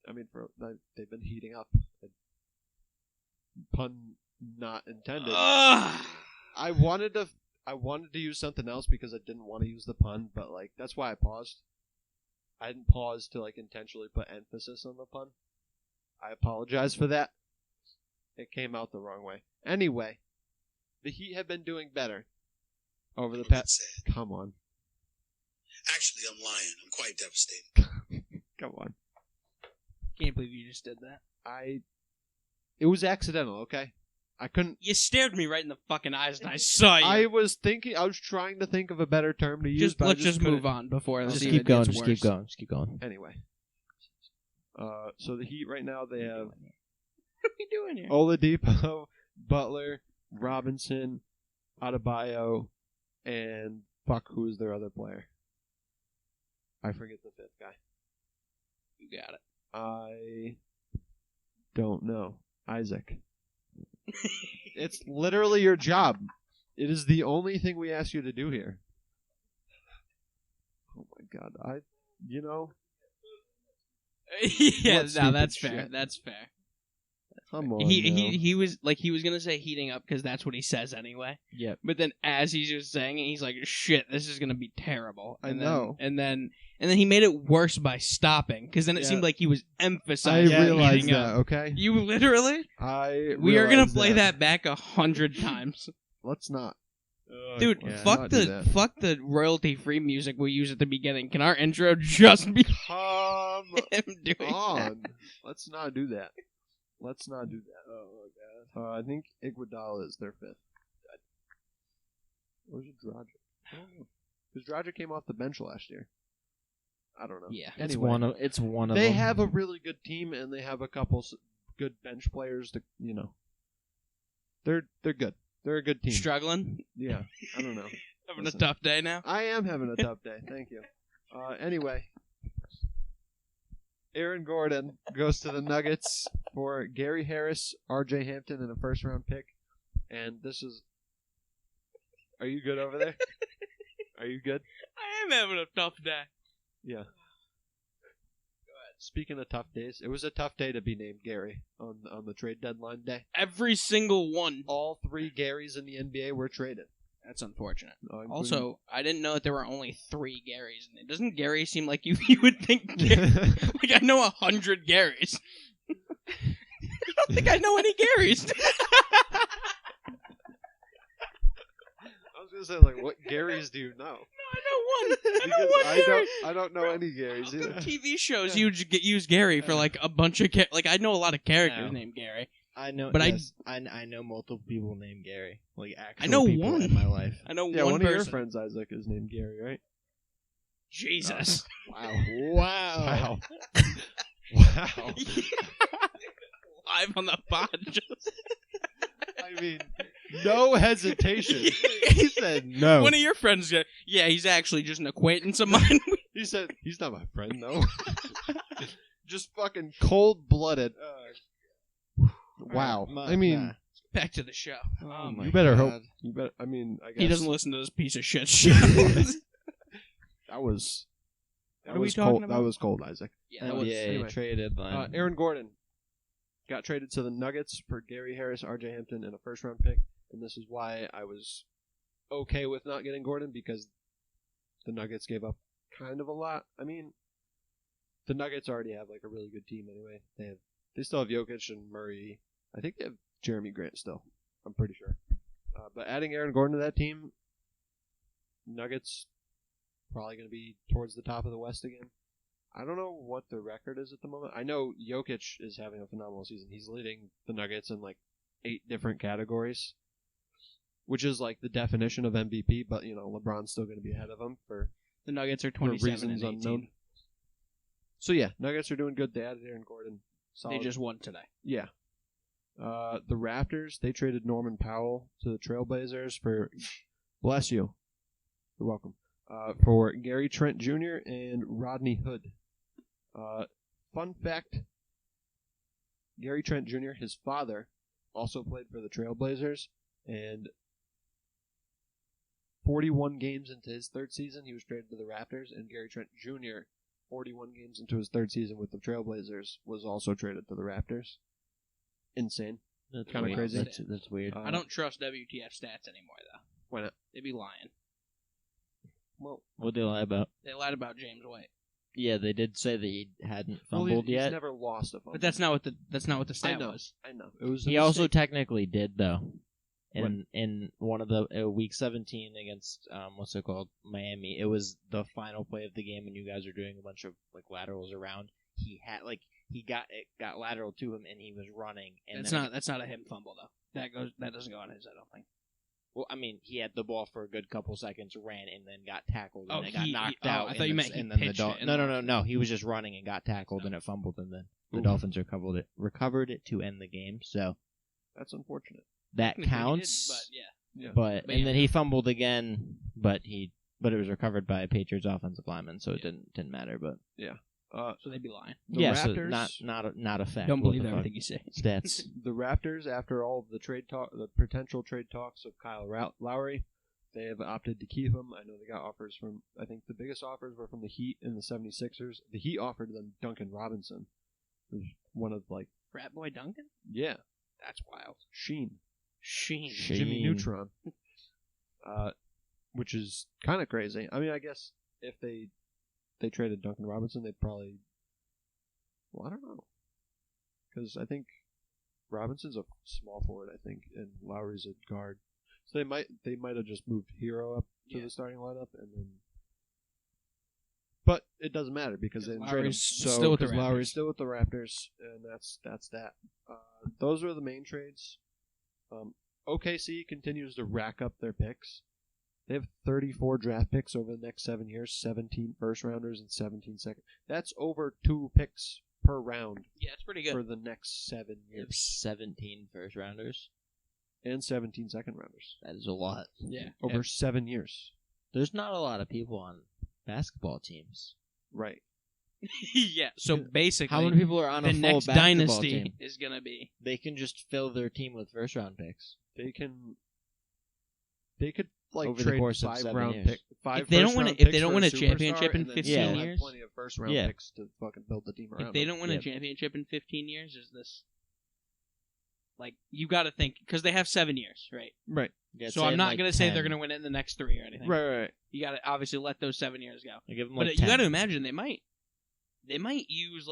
Speaker 2: been heating up. Pun not intended. I wanted to use something else because I didn't want to use the pun, but like that's why I paused. I didn't pause to like intentionally put emphasis on the pun. I apologize for that. It came out the wrong way. Anyway, the Heat have been doing better over the past. Come on.
Speaker 4: Actually, I'm lying. I'm quite devastated.
Speaker 2: Come on.
Speaker 1: Can't believe you just did that.
Speaker 2: It was accidental, okay? I couldn't...
Speaker 1: You stared me right in the fucking eyes and I saw you.
Speaker 2: I was trying to think of a better term to use,
Speaker 1: Let's just move on before this
Speaker 3: keep going, just keep going.
Speaker 2: Anyway. So the Heat right now, they have...
Speaker 1: What are we doing here?
Speaker 2: Oladipo, Butler, Robinson, Adebayo, And fuck, who's their other player? I forget the fifth guy.
Speaker 1: You got it.
Speaker 2: I don't know. Isaac. It's literally your job. It is the only thing we ask you to do here. Oh my god.
Speaker 1: Yeah, no, that's fair. Shit. That's fair.
Speaker 2: Come on.
Speaker 1: He was gonna say heating up because that's what he says anyway.
Speaker 3: Yeah.
Speaker 1: But then as he's just saying it, he's like, "Shit, this is gonna be terrible."
Speaker 2: I know.
Speaker 1: And then he made it worse by stopping because then it seemed like he was emphasizing.
Speaker 2: I realized that.
Speaker 1: Up.
Speaker 2: Okay.
Speaker 1: You literally. We are gonna play that back 100 times.
Speaker 2: Let's not.
Speaker 1: Dude, fuck the royalty-free music we use at the beginning. Can our intro just be him doing that?
Speaker 2: Let's not do that. Let's not do that. Oh my god. I think Iguodala is their fifth. Or is it Dragic? I don't know. Because Dragic came off the bench last year. I don't know.
Speaker 1: Yeah.
Speaker 2: Anyway,
Speaker 3: it's one of
Speaker 2: they
Speaker 3: them.
Speaker 2: They have a really good team, and they have a couple good bench players to, They're good. They're a good team.
Speaker 1: Struggling?
Speaker 2: Yeah. I don't know.
Speaker 1: Having a tough day now?
Speaker 2: I am having a tough day. Thank you. Anyway. Aaron Gordon goes to the Nuggets for Gary Harris, R.J. Hampton, and a first-round pick. And this is... Are you good over there? Are you good?
Speaker 1: I am having a tough day.
Speaker 2: Yeah. Go ahead. Speaking of tough days, it was a tough day to be named Gary on the trade deadline day.
Speaker 1: Every single one.
Speaker 2: All 3 Garys in the NBA were traded.
Speaker 1: That's unfortunate. Also, I didn't know that there were only 3 Garys. Doesn't Gary seem like you would think Gary? Like, I know 100 Garys. I don't think I know any Garys.
Speaker 2: I was going to say, like, what Garys do you know?
Speaker 1: No, I know one. Gary.
Speaker 2: I don't know any Garys either.
Speaker 1: TV shows use Gary for, like, a bunch of... I know a lot of characters named Gary.
Speaker 3: I know,
Speaker 1: but
Speaker 3: yes, I know multiple people named Gary. Like actual
Speaker 1: I know
Speaker 3: people
Speaker 1: one
Speaker 3: in my life.
Speaker 1: I know
Speaker 2: one
Speaker 1: person.
Speaker 2: Of your friends, Isaac, is named Gary, right?
Speaker 1: Jesus!
Speaker 3: Wow!
Speaker 2: Wow!
Speaker 1: Live on the pod.
Speaker 2: I mean, no hesitation. He said no.
Speaker 1: One of your friends, he's actually just an acquaintance of mine.
Speaker 2: He said he's not my friend, though. Just fucking cold-blooded. Wow.
Speaker 1: Back to the show.
Speaker 2: Oh you better hope. You better. I mean, I guess
Speaker 1: he doesn't listen to this piece of shit show.
Speaker 2: That was
Speaker 1: cold.
Speaker 2: That was cold, Isaac.
Speaker 1: Yeah, that was
Speaker 3: anyway. Traded.
Speaker 2: Aaron Gordon got traded to the Nuggets for Gary Harris, R.J. Hampton, and a first-round pick. And this is why I was okay with not getting Gordon, because the Nuggets gave up kind of a lot. I mean, the Nuggets already have like a really good team anyway. They still have Jokic and Murray. I think they have Jeremy Grant still. I'm pretty sure. But adding Aaron Gordon to that team, Nuggets probably going to be towards the top of the West again. I don't know what the record is at the moment. I know Jokic is having a phenomenal season. He's leading the Nuggets in like 8 different categories, which is like the definition of MVP. But LeBron's still going to be ahead of him for
Speaker 1: the Nuggets are 27 and 18. Unknown.
Speaker 2: So yeah, Nuggets are doing good. They added Aaron Gordon. Solid.
Speaker 1: They just won today.
Speaker 2: Yeah. The Raptors, they traded Norman Powell to the Trailblazers for... Bless you. You're welcome. For Gary Trent Jr. and Rodney Hood. Fun fact, Gary Trent Jr., his father, also played for the Trailblazers, and 41 games into his 3rd season, he was traded to the Raptors, and Gary Trent Jr., 41 games into his 3rd season with the Trailblazers, was also traded to the Raptors. Insane.
Speaker 3: That's
Speaker 2: kind of crazy.
Speaker 3: That's weird.
Speaker 1: I don't trust WTF stats anymore, though.
Speaker 2: Why not?
Speaker 1: They'd be lying.
Speaker 2: Well,
Speaker 3: what'd they lie about?
Speaker 1: They lied about James White.
Speaker 3: Yeah, they did say that he hadn't fumbled yet.
Speaker 2: He's never lost a fumble.
Speaker 1: But that's not what the stat was.
Speaker 2: I know. It was.
Speaker 3: He also technically did though. In one of the week 17 against what's it called, Miami, it was the final play of the game, and you guys are doing a bunch of like laterals around. He had he got lateral to him, and he was running. And
Speaker 1: that's not a him fumble though. That doesn't go on his. I don't think.
Speaker 3: Well, I mean, he had the ball for a good couple seconds, ran, and then got tackled, and then got knocked out.
Speaker 1: I thought you meant he pitched it.
Speaker 3: No. He was just running and got tackled, and it fumbled, and then the Dolphins recovered it to end the game. So
Speaker 2: that's unfortunate.
Speaker 3: That counts.
Speaker 1: But
Speaker 2: Yeah.
Speaker 3: But then he fumbled again, but it was recovered by a Patriots offensive lineman, so it didn't matter. But
Speaker 1: so they'd be lying.
Speaker 2: The Raptors,
Speaker 3: so not a fact.
Speaker 1: Don't believe everything you say.
Speaker 3: Stats.
Speaker 2: The Raptors, after all of the potential trade talks of Kyle Lowry, they have opted to keep him. I know they got offers from, I think the biggest offers were from the Heat and the 76ers. The Heat offered them Duncan Robinson, who's one of
Speaker 1: Frat Boy Duncan?
Speaker 2: Yeah.
Speaker 1: That's wild.
Speaker 2: Sheen.
Speaker 3: Jimmy
Speaker 2: Neutron. Which is kind of crazy. I mean, I guess if they traded Duncan Robinson, they'd probably... Well, I don't know. Because I think Robinson's a small forward, I think, and Lowry's a guard. So they might have just moved Hero up to the starting lineup, and then... But it doesn't matter because they didn't trade him.
Speaker 1: Still with the Raptors.
Speaker 2: Lowry's still with the Raptors, and that's that. Those are the main trades. OKC continues to rack up their picks. They have 34 draft picks over the next 7 years, 17 first-rounders and 17 second. That's over 2 picks per round.
Speaker 1: Yeah, it's pretty good.
Speaker 2: For the next 7 years.
Speaker 3: 17 first-rounders?
Speaker 2: And 17 second-rounders.
Speaker 3: That is a lot.
Speaker 1: Yeah.
Speaker 2: Over 7 years.
Speaker 3: There's not a lot of people on basketball teams.
Speaker 2: Right.
Speaker 1: Yeah, so basically...
Speaker 3: How many people are on a full
Speaker 1: next
Speaker 3: basketball
Speaker 1: dynasty
Speaker 3: team?
Speaker 1: Is going to be...
Speaker 3: They can just fill their team with first-round picks.
Speaker 2: They could
Speaker 3: over
Speaker 2: trade
Speaker 3: the course of 7
Speaker 2: 5-round
Speaker 3: years.
Speaker 2: pick.
Speaker 1: If they don't win a championship in 15 years,
Speaker 2: plenty of first-round picks to fucking build the team around.
Speaker 1: If they don't win a championship in 15 years, is this you got to think because they have 7 years, right?
Speaker 2: Right.
Speaker 3: Yeah,
Speaker 1: so I'm not going to say they're going to win it in the next 3 or anything.
Speaker 2: Right.
Speaker 1: You got to obviously let those 7 years go.
Speaker 3: Give them
Speaker 1: but
Speaker 3: 10.
Speaker 1: you got to imagine they might use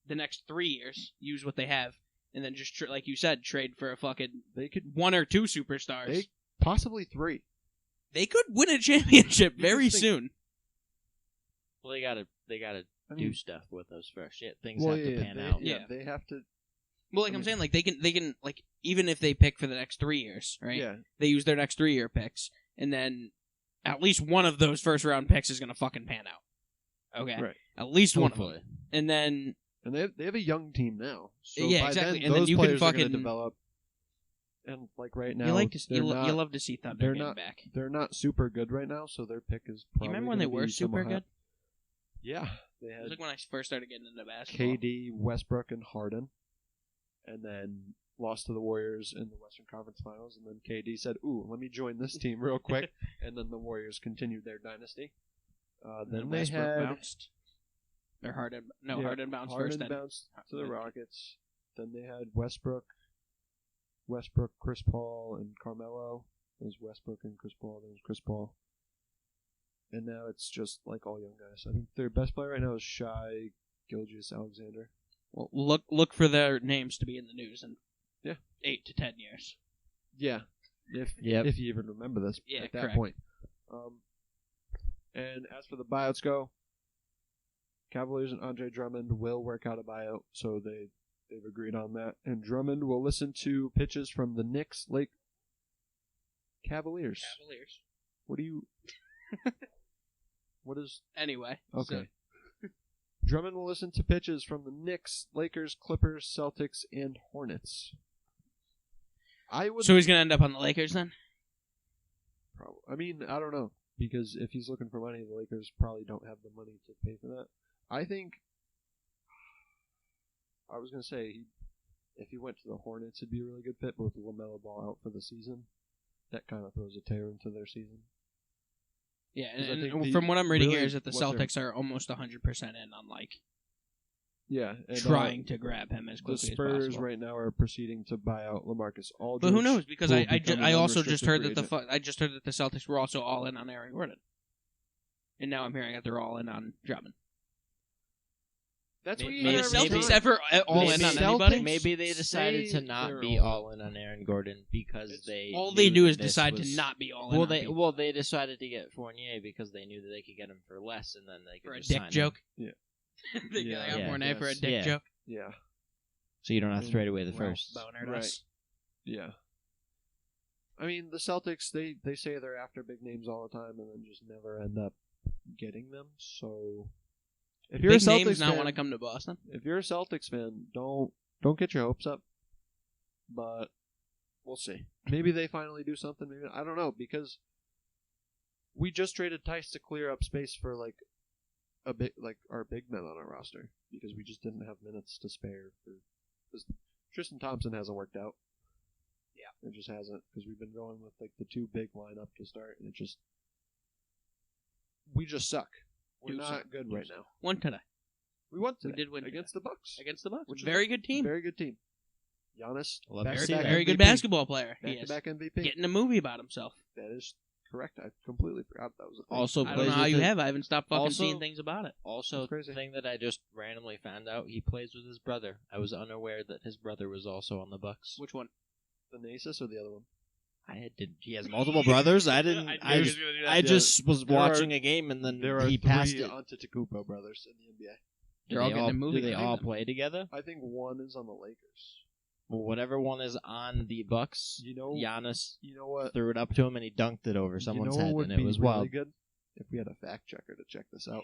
Speaker 1: the next 3 years, use what they have, and then just like you said, trade for a fucking 1 or 2 superstars.
Speaker 2: Possibly 3.
Speaker 1: They could win a championship very soon.
Speaker 3: Well, they gotta do stuff with those first. Things have to pan out.
Speaker 2: Yeah, they have to.
Speaker 1: Well, I'm saying, they can even if they pick for the next 3 years, right?
Speaker 2: Yeah.
Speaker 1: They use their next 3-year picks, and then at least one of those first round picks is gonna fucking pan out. Okay.
Speaker 2: Right.
Speaker 1: At least
Speaker 3: Hopefully.
Speaker 1: one of them, and then.
Speaker 2: And they have a young team now. So
Speaker 1: yeah,
Speaker 2: Then,
Speaker 1: exactly.
Speaker 2: and
Speaker 1: then
Speaker 2: those
Speaker 1: you
Speaker 2: players
Speaker 1: can
Speaker 2: are going
Speaker 1: fucking
Speaker 2: to develop. And right now,
Speaker 1: you love to see Thunder getting back.
Speaker 2: They're not super good right now, so their pick is probably.
Speaker 1: You remember when they were super good?
Speaker 2: Yeah, they had.
Speaker 1: It was like when I first started getting into basketball.
Speaker 2: KD, Westbrook, and Harden, and then lost to the Warriors in the Western Conference Finals. And then KD said, "Ooh, let me join this team real quick." And then the Warriors continued their dynasty. Then they had
Speaker 1: bounced. Or Harden bounced first.
Speaker 2: Harden bounced to the Rockets. Then they had Westbrook, Chris Paul, and Carmelo. There's Westbrook and Chris Paul. There's Chris Paul. And now it's just all young guys. I think their best player right now is Shai Gilgeous-Alexander.
Speaker 1: Well, look for their names to be in the news in 8 to 10 years.
Speaker 2: Yeah, if you even remember this at that point. And as for the buyouts go, Cavaliers and Andre Drummond will work out a buyout, so they've agreed on that. And Drummond will listen to pitches from the Knicks, Cavaliers. What do you... What is...
Speaker 1: Anyway.
Speaker 2: Okay. So. Drummond will listen to pitches from the Knicks, Lakers, Clippers, Celtics, and Hornets.
Speaker 1: So he's going to end up on the Lakers then?
Speaker 2: Probably. I mean, I don't know. Because if he's looking for money, the Lakers probably don't have the money to pay for that. I think... I was going to say, if he went to the Hornets, it'd be a really good fit, but with LaMelo Ball out for the season, that kind of throws a tear into their season.
Speaker 1: Yeah, and from what I'm reading here is that the Celtics are almost 100% in on,
Speaker 2: and
Speaker 1: trying to grab him as quickly as possible.
Speaker 2: The Spurs right now are proceeding to buy out LaMarcus Aldridge.
Speaker 1: But who knows? Because I also just heard that the Celtics were also all in on Aaron Gordon. And now I'm hearing that they're all in on Drummond.
Speaker 2: That's what you
Speaker 1: hear. Are the Celtics ever all in on anybody?
Speaker 3: Maybe they decided to not be all in on Aaron Gordon because
Speaker 1: all they do is decide to not be all in.
Speaker 3: Well, they decided to get Fournier because they knew that they could get him for less, and then they could
Speaker 1: for a
Speaker 3: just
Speaker 1: dick
Speaker 3: sign
Speaker 1: joke.
Speaker 3: Him.
Speaker 1: Yeah, they got Fournier for a dick joke.
Speaker 2: Yeah.
Speaker 3: So you don't have to trade away the first.
Speaker 2: Right. Yeah. I mean, the Celtics they say they're after big names all the time, and then just never end up getting them. So. If you're
Speaker 1: big
Speaker 2: a Celtics
Speaker 1: names
Speaker 2: fan,
Speaker 1: not want to come to Boston.
Speaker 2: If you're a Celtics fan, don't get your hopes up. But We'll see. Maybe they finally do something. Maybe I don't know, because we just traded Tice to clear up space for like our big men on our roster, because we just didn't have minutes to spare. Because Tristan Thompson hasn't worked out. Yeah, it just hasn't, because we've been going with like the 2 big lineup to start, and we just suck. We're not good right now.
Speaker 1: Won today.
Speaker 2: We won today.
Speaker 1: We did win
Speaker 2: against the Bucks.
Speaker 1: Against the Bucks.
Speaker 2: Which
Speaker 1: very good team.
Speaker 2: Very good team. Giannis,
Speaker 1: very good basketball player. He is.
Speaker 2: Back MVP.
Speaker 1: Getting a movie about himself.
Speaker 2: That is correct. I completely forgot that was a thing.
Speaker 3: Also,
Speaker 1: I don't know how you have. I haven't stopped fucking seeing things about it.
Speaker 3: Also, the thing that I just randomly found out, he plays with his brother. I was unaware that his brother was also on the Bucks.
Speaker 1: Which one?
Speaker 2: The Nasus or the other one?
Speaker 3: He has multiple brothers. I didn't. I just was watching a game and then he passed it.
Speaker 2: There are 3 Antetokounmpo brothers in the NBA.
Speaker 1: They're all getting a movie.
Speaker 3: Do they all play together?
Speaker 2: I think one is on the Lakers.
Speaker 3: Well, whatever one is on the Bucks, Giannis threw it up to him and he dunked it over someone's head, and it was wild.
Speaker 2: Good if we had a fact checker to check this out.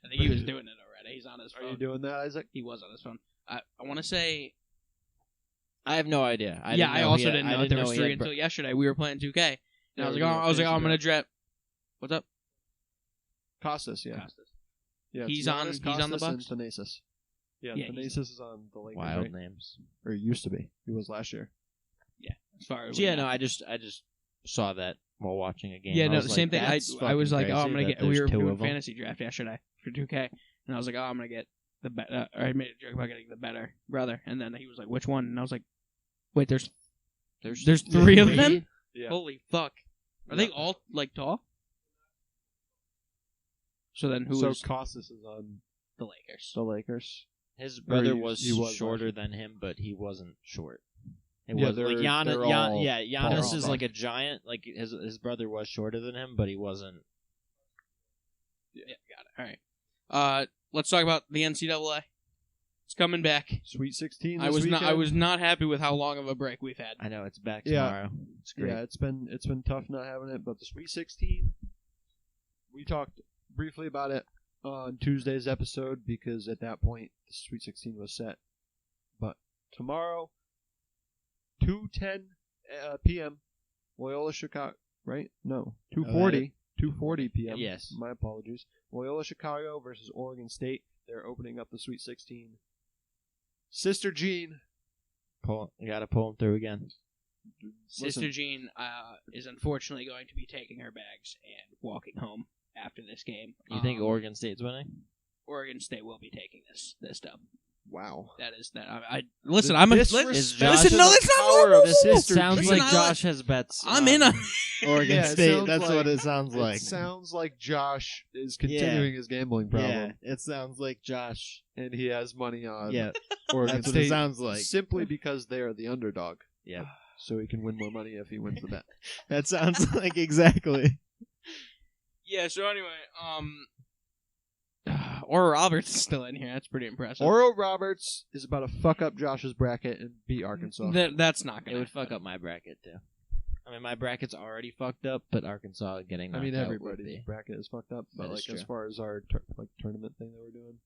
Speaker 1: I think he was doing it already. He's on his phone.
Speaker 2: Are you doing that, Isaac?
Speaker 1: He was on his phone. I want to say.
Speaker 3: I have no idea.
Speaker 1: I also didn't know there was 3 until yesterday. We were playing 2K, and I was like, I'm gonna draft. What's up?
Speaker 2: Costas, yeah. Yeah,
Speaker 1: he's on the Bucks.
Speaker 2: And Thanasis. Yeah, Thanasis is on the Lakers.
Speaker 3: Wild
Speaker 2: right?
Speaker 3: names.
Speaker 2: Or used to be. He was last year.
Speaker 1: Yeah, as far as
Speaker 3: I just saw that while watching a game.
Speaker 1: Yeah, no, the same thing. I was like,
Speaker 3: I'm
Speaker 1: gonna get. We were doing fantasy draft yesterday for 2K, and I was like, I'm gonna get the better. I made a joke about getting the better brother, and then he was like, which one? And I was like, wait, there's 3 of them.
Speaker 2: Yeah.
Speaker 1: Holy fuck! Are they all like tall? So then
Speaker 2: Costas is on
Speaker 1: the Lakers.
Speaker 2: The Lakers.
Speaker 3: His brother was shorter than him, but he wasn't short. Was like Giannis is like a giant. Like his brother was shorter than him, but he wasn't.
Speaker 1: Yeah, got it. All right. Let's talk about the NCAA. It's coming back.
Speaker 2: Sweet 16.
Speaker 1: I was not happy with how long of a break we've had.
Speaker 3: I know it's back tomorrow. It's great.
Speaker 2: Yeah, it's been tough not having it, but the Sweet 16. We talked briefly about it on Tuesday's episode, because at that point the Sweet 16 was set. But tomorrow, 2:10 p.m. Loyola Chicago, right? No, 2:40 p.m.
Speaker 3: Yes.
Speaker 2: My apologies. Loyola Chicago versus Oregon State. They're opening up the Sweet 16. Sister Jean.
Speaker 3: You got to pull him through again.
Speaker 1: Sister Jean is unfortunately going to be taking her bags and walking home after this game.
Speaker 3: You think Oregon State's winning?
Speaker 1: Oregon State will be taking this dub.
Speaker 2: Wow.
Speaker 1: That is that. Listen. I'm a listen. No, that's not
Speaker 3: normal. This sounds like Josh has bets.
Speaker 1: I'm in on
Speaker 3: Oregon State. That's what it sounds like.
Speaker 2: It sounds like Josh is continuing his gambling problem.
Speaker 3: Yeah, it sounds like Josh,
Speaker 2: and he has money on.
Speaker 3: Oregon
Speaker 2: State.
Speaker 3: What it sounds like.
Speaker 2: Simply because they are the underdog.
Speaker 3: Yeah.
Speaker 2: So he can win more money if he wins the bet.
Speaker 3: That sounds like exactly.
Speaker 1: Yeah. So anyway, Oral Roberts is still in here. That's pretty impressive.
Speaker 2: Oral Roberts is about to fuck up Josh's bracket and beat Arkansas.
Speaker 1: That's not going to.
Speaker 3: It would fuck up my bracket, too. I mean, my bracket's already fucked up, but Arkansas getting knocked out
Speaker 2: everybody's bracket is fucked up. But as far as our tournament thing that we're doing,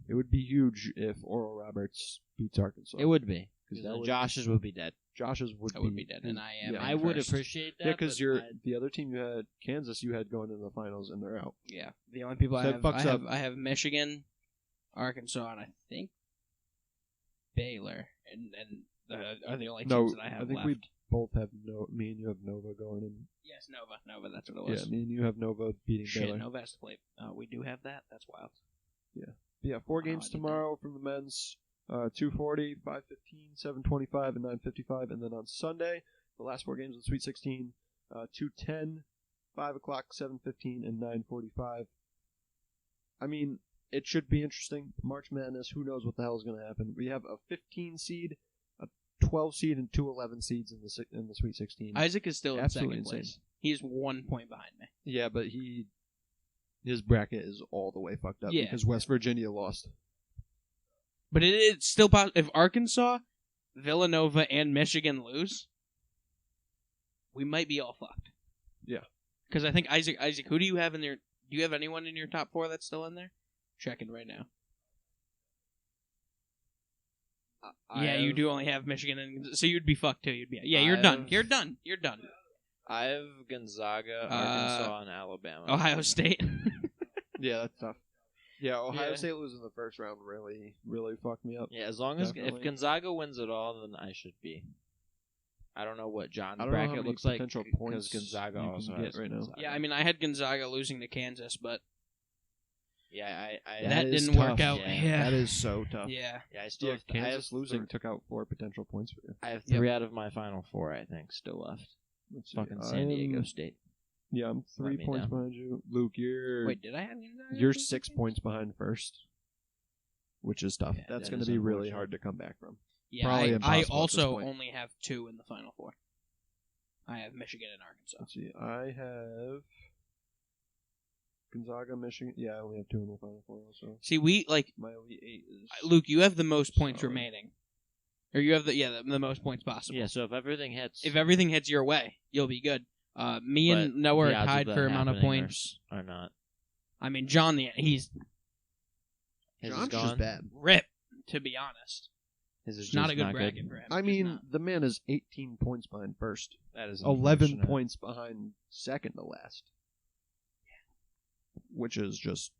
Speaker 2: it would be huge if Oral Roberts beats Arkansas.
Speaker 3: It would be. Because Josh's would be dead.
Speaker 2: Josh's would be
Speaker 1: dead, and I am.
Speaker 3: I would appreciate that.
Speaker 2: Yeah, because the other team you had, Kansas, you had going into the finals, and they're out.
Speaker 1: Yeah, the only people I have Michigan, Arkansas, and I think Baylor, and are the only teams that I have left.
Speaker 2: I think we both have me and you have Nova going in.
Speaker 1: Yes, Nova, that's what it was.
Speaker 2: Yeah, me and you have Nova beating Baylor.
Speaker 1: Nova has to play. We do have that. That's wild.
Speaker 2: Yeah, 4 games tomorrow from the men's. 2:40, 5:15, 7:25, and 9:55, and then on Sunday, the last 4 games of the Sweet 16, 2:10, 5 o'clock, 7:15, and 9:45. I mean, it should be interesting. March Madness, who knows what the hell is going to happen? We have a 15 seed, a 12 seed, and 2 11 seeds in the Sweet 16.
Speaker 1: Isaac is still in second place. He's 1 point behind me.
Speaker 2: Yeah, but his bracket is all the way fucked up because West Virginia lost.
Speaker 1: But it's still possible. If Arkansas, Villanova, and Michigan lose, we might be all fucked.
Speaker 2: Yeah.
Speaker 1: Because I think Isaac, who do you have in there? Do you have anyone in your top 4 that's still in there? Checking right now. Yeah, you do only have Michigan, and so you'd be fucked too. You'd be you're done. You're done. You're done.
Speaker 3: I have Gonzaga, Arkansas, and Alabama.
Speaker 1: Ohio State.
Speaker 2: Yeah, that's tough. Yeah, Ohio State losing the first round really, really fucked me up.
Speaker 3: Yeah, as long as if Gonzaga wins it all, then I should be. I don't know what John's bracket looks like because Gonzaga also has right now.
Speaker 1: Yeah, I mean, I had Gonzaga losing to Kansas, but
Speaker 3: yeah,
Speaker 1: that didn't work out.
Speaker 2: Yeah, that is so tough.
Speaker 1: Yeah,
Speaker 3: I still have
Speaker 2: Kansas losing took out 4 potential points for you.
Speaker 3: I have 3 out of my final 4. I think still left. Fucking San Diego State.
Speaker 2: Yeah, I'm 3 points behind you, Luke.
Speaker 1: Wait, did I have Gonzaga?
Speaker 2: You're 6 points behind first, which is tough. That's going to be really hard to come back from.
Speaker 1: Yeah, I also only have 2 in the Final Four. I have Michigan and Arkansas.
Speaker 2: Let's see. I have Gonzaga, Michigan. Yeah, I only have 2 in the Final Four also.
Speaker 1: See, we,
Speaker 2: my Elite 8 is...
Speaker 1: Luke, you have the most points remaining. Or you have the most points possible.
Speaker 3: Yeah, so if everything hits
Speaker 1: your way, you'll be good. Me and Noah are tied for amount of points.
Speaker 3: Or not.
Speaker 1: I mean, John, John's
Speaker 2: just bad.
Speaker 1: Rip, to be honest. It's not a good bracket for him.
Speaker 2: I mean, the man is 18 points behind first.
Speaker 3: That is
Speaker 2: 11 points behind second to last. Which is just...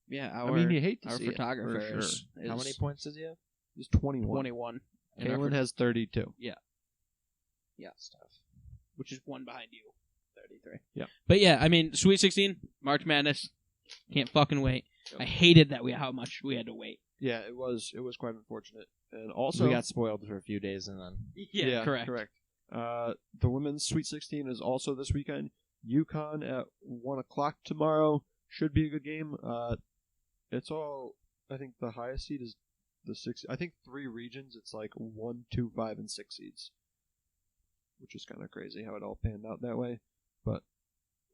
Speaker 1: Yeah,
Speaker 2: you hate to
Speaker 1: our
Speaker 2: see
Speaker 1: photographers.
Speaker 2: Sure.
Speaker 3: How many points does he have?
Speaker 2: He's 21.
Speaker 1: 21.
Speaker 2: Kalen has 32.
Speaker 1: Yeah. Yeah, stuff. Which is 1 behind you. 33.
Speaker 2: Yeah.
Speaker 1: But yeah, I mean, Sweet 16, March Madness. Can't fucking wait. Yep. I hated how much we had to wait.
Speaker 2: Yeah, it was quite unfortunate. And also...
Speaker 3: We got spoiled for a few days and then...
Speaker 1: Yeah, correct.
Speaker 2: The women's Sweet 16 is also this weekend. UConn at 1 o'clock tomorrow. Should be a good game. It's all... I think the highest seed is the 6... I think 3 regions, it's like 1, 2, 5, and 6 seeds. Which is kind of crazy how it all panned out that way. But...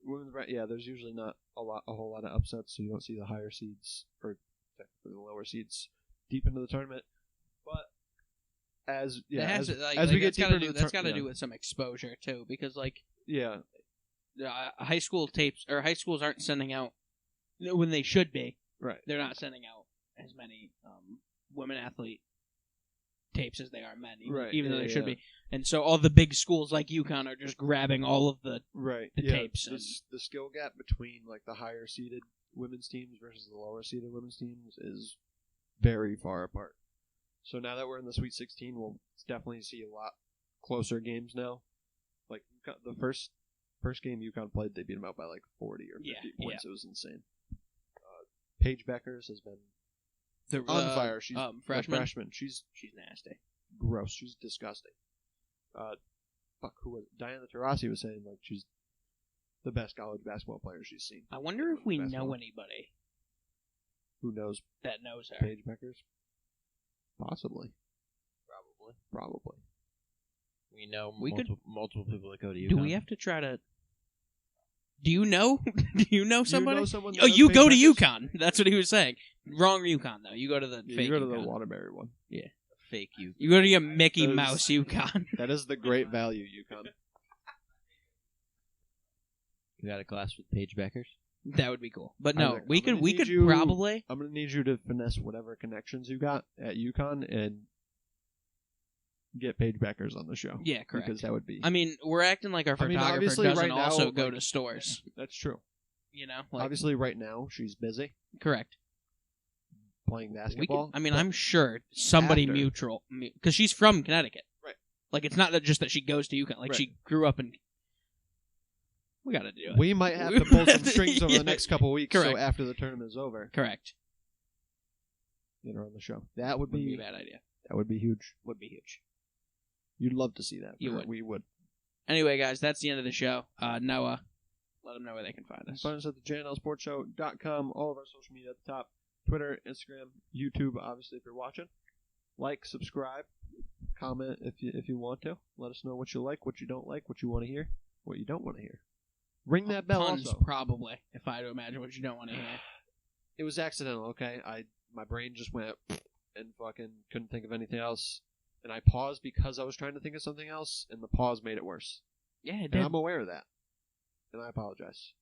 Speaker 2: there's usually not a whole lot of upsets, so you don't see the higher seeds, or technically the lower seeds, deep into the tournament. But as we get deeper into
Speaker 1: that's got to do with some exposure too, because high school tapes or high schools aren't sending out when they should be.
Speaker 2: Right,
Speaker 1: they're not sending out as many women athlete tapes as they are men, even though they should be. And so all the big schools like UConn are just grabbing all of the tapes.
Speaker 2: The skill gap between the higher seeded women's teams versus the lower seeded women's teams is very far apart. So now that we're in the Sweet 16, we'll definitely see a lot closer games now. Like the first game UConn played, they beat them out by 40 or 50 points. It was insane. Paige Beckers has been on fire. She's a freshman. She's nasty. Gross. She's disgusting. Who was it? Diana Taurasi was saying she's the best college basketball player she's seen.
Speaker 1: I wonder if we know anybody
Speaker 2: who knows
Speaker 1: her.
Speaker 2: Paige Beckers. Possibly. Probably.
Speaker 3: We know multiple people that go to UConn.
Speaker 1: Do we have to try to... Do you know? Do you know somebody?
Speaker 2: You know someone
Speaker 1: you go to UConn. That's what he was saying. Wrong UConn, though. You go to the fake
Speaker 2: You go to
Speaker 1: UConn.
Speaker 2: the Waterbury one.
Speaker 1: Yeah.
Speaker 3: Fake UConn.
Speaker 1: You go to your Mickey Mouse UConn.
Speaker 2: That is the great value UConn.
Speaker 3: You got a class with Paige Beckers?
Speaker 1: That would be cool. But no, we could probably...
Speaker 2: I'm going to need you to finesse whatever connections you got at UConn and get Paige Beckers on the show.
Speaker 1: Yeah, correct.
Speaker 2: Because that would be...
Speaker 1: I mean, we're acting like our photographer doesn't also go to stores.
Speaker 2: That's true.
Speaker 1: You know?
Speaker 2: Obviously, right now, she's busy.
Speaker 1: Correct.
Speaker 2: Playing basketball.
Speaker 1: I'm sure somebody mutual... Because she's from Connecticut.
Speaker 2: Right.
Speaker 1: It's not just that she goes to UConn. She grew up in... We got to do it.
Speaker 2: We might have to pull some strings over the next couple of weeks. Correct. So after the tournament is over.
Speaker 1: Correct.
Speaker 2: Get her on the show. That would be
Speaker 1: a bad idea.
Speaker 2: That would be huge.
Speaker 1: Would be huge.
Speaker 2: You'd love to see that.
Speaker 1: You would.
Speaker 2: We would.
Speaker 1: Anyway, guys, that's the end of the show. Noah, let them know where they can find us.
Speaker 2: Find us at the JNLSportsShow.com. All of our social media at the top. Twitter, Instagram, YouTube, obviously, if you're watching. Like, subscribe, comment if you want to. Let us know what you like, what you don't like, what you want to hear, what you don't want to hear. Ring that bell
Speaker 1: Puns,
Speaker 2: also.
Speaker 1: Probably, if I had to imagine what you don't want to hear.
Speaker 2: It was accidental, okay? My brain just went and fucking couldn't think of anything else. And I paused because I was trying to think of something else, and the pause made it worse.
Speaker 1: Yeah, it did.
Speaker 2: And I'm aware of that. And I apologize.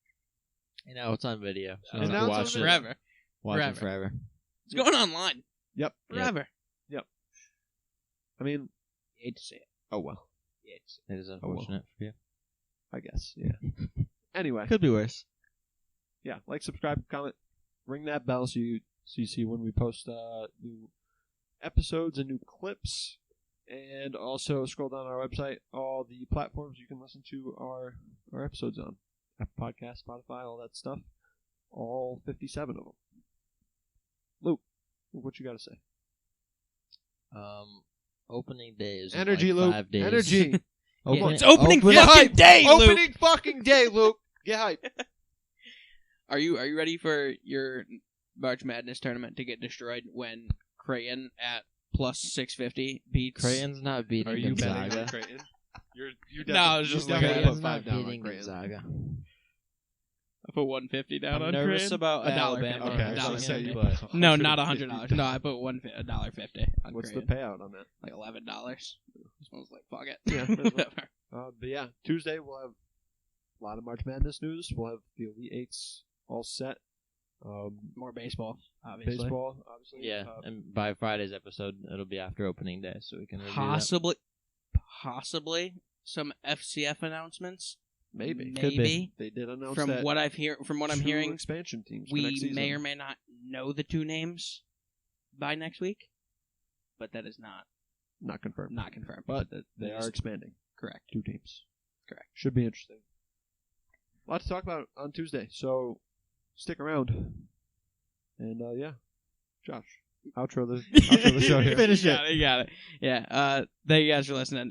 Speaker 3: And now it's on video. So
Speaker 2: and now it's on
Speaker 1: forever.
Speaker 3: Watch it forever.
Speaker 1: It's going online.
Speaker 2: Yep.
Speaker 1: Forever.
Speaker 2: Yep. I mean,
Speaker 1: You hate to see it.
Speaker 2: oh well.
Speaker 3: It is unfortunate for you.
Speaker 2: I guess, yeah. Anyway.
Speaker 3: Could be worse.
Speaker 2: Yeah, like, subscribe, comment, ring that bell so you see when we post new episodes and new clips. And also scroll down our website, all the platforms you can listen to our episodes on. Apple Podcasts, Spotify, all that stuff. All 57 of them. Luke, what you got to say?
Speaker 3: Opening day is
Speaker 2: Energy,
Speaker 3: like
Speaker 2: Luke.
Speaker 3: 5 days.
Speaker 2: Energy.
Speaker 1: It's opening fucking day, Luke.
Speaker 2: Opening fucking day, Luke. Get hype.
Speaker 1: Are you ready for your March Madness tournament to get destroyed when Creighton at plus 650 beats?
Speaker 3: Creighton's not beating Gonzaga.
Speaker 2: Betting on Creighton?
Speaker 1: No, it's just like
Speaker 3: Creighton's not beating Gonzaga.
Speaker 1: I put $150 down on
Speaker 3: nervous
Speaker 1: Creighton.
Speaker 3: about
Speaker 1: $1.50.
Speaker 3: Alabama.
Speaker 2: Okay,
Speaker 1: No, not $100. No, I put $1.50 on
Speaker 2: What's
Speaker 1: Creighton.
Speaker 2: the payout on that?
Speaker 1: Like $11. This one's like, fuck it.
Speaker 2: Yeah,
Speaker 1: Whatever.
Speaker 2: But yeah, Tuesday we'll have a lot of March Madness news. We'll have the Elite Eights all set.
Speaker 1: More baseball, obviously.
Speaker 2: Baseball, obviously.
Speaker 3: Yeah, and by Friday's episode, it'll be after opening day, so we can review
Speaker 1: possibly some FCF announcements.
Speaker 2: Maybe. They did announce
Speaker 1: from
Speaker 2: that.
Speaker 1: What I'm hearing,
Speaker 2: expansion teams.
Speaker 1: We may or may not know the two names by next week, but that is
Speaker 2: not confirmed.
Speaker 1: Not confirmed.
Speaker 2: But they are expanding.
Speaker 1: Correct.
Speaker 2: 2 teams.
Speaker 1: Correct.
Speaker 2: Should be interesting. A lot to talk about on Tuesday, so stick around. And yeah, Josh, outro the show here.
Speaker 1: Finish it. You got it. Yeah. Thank you guys for listening.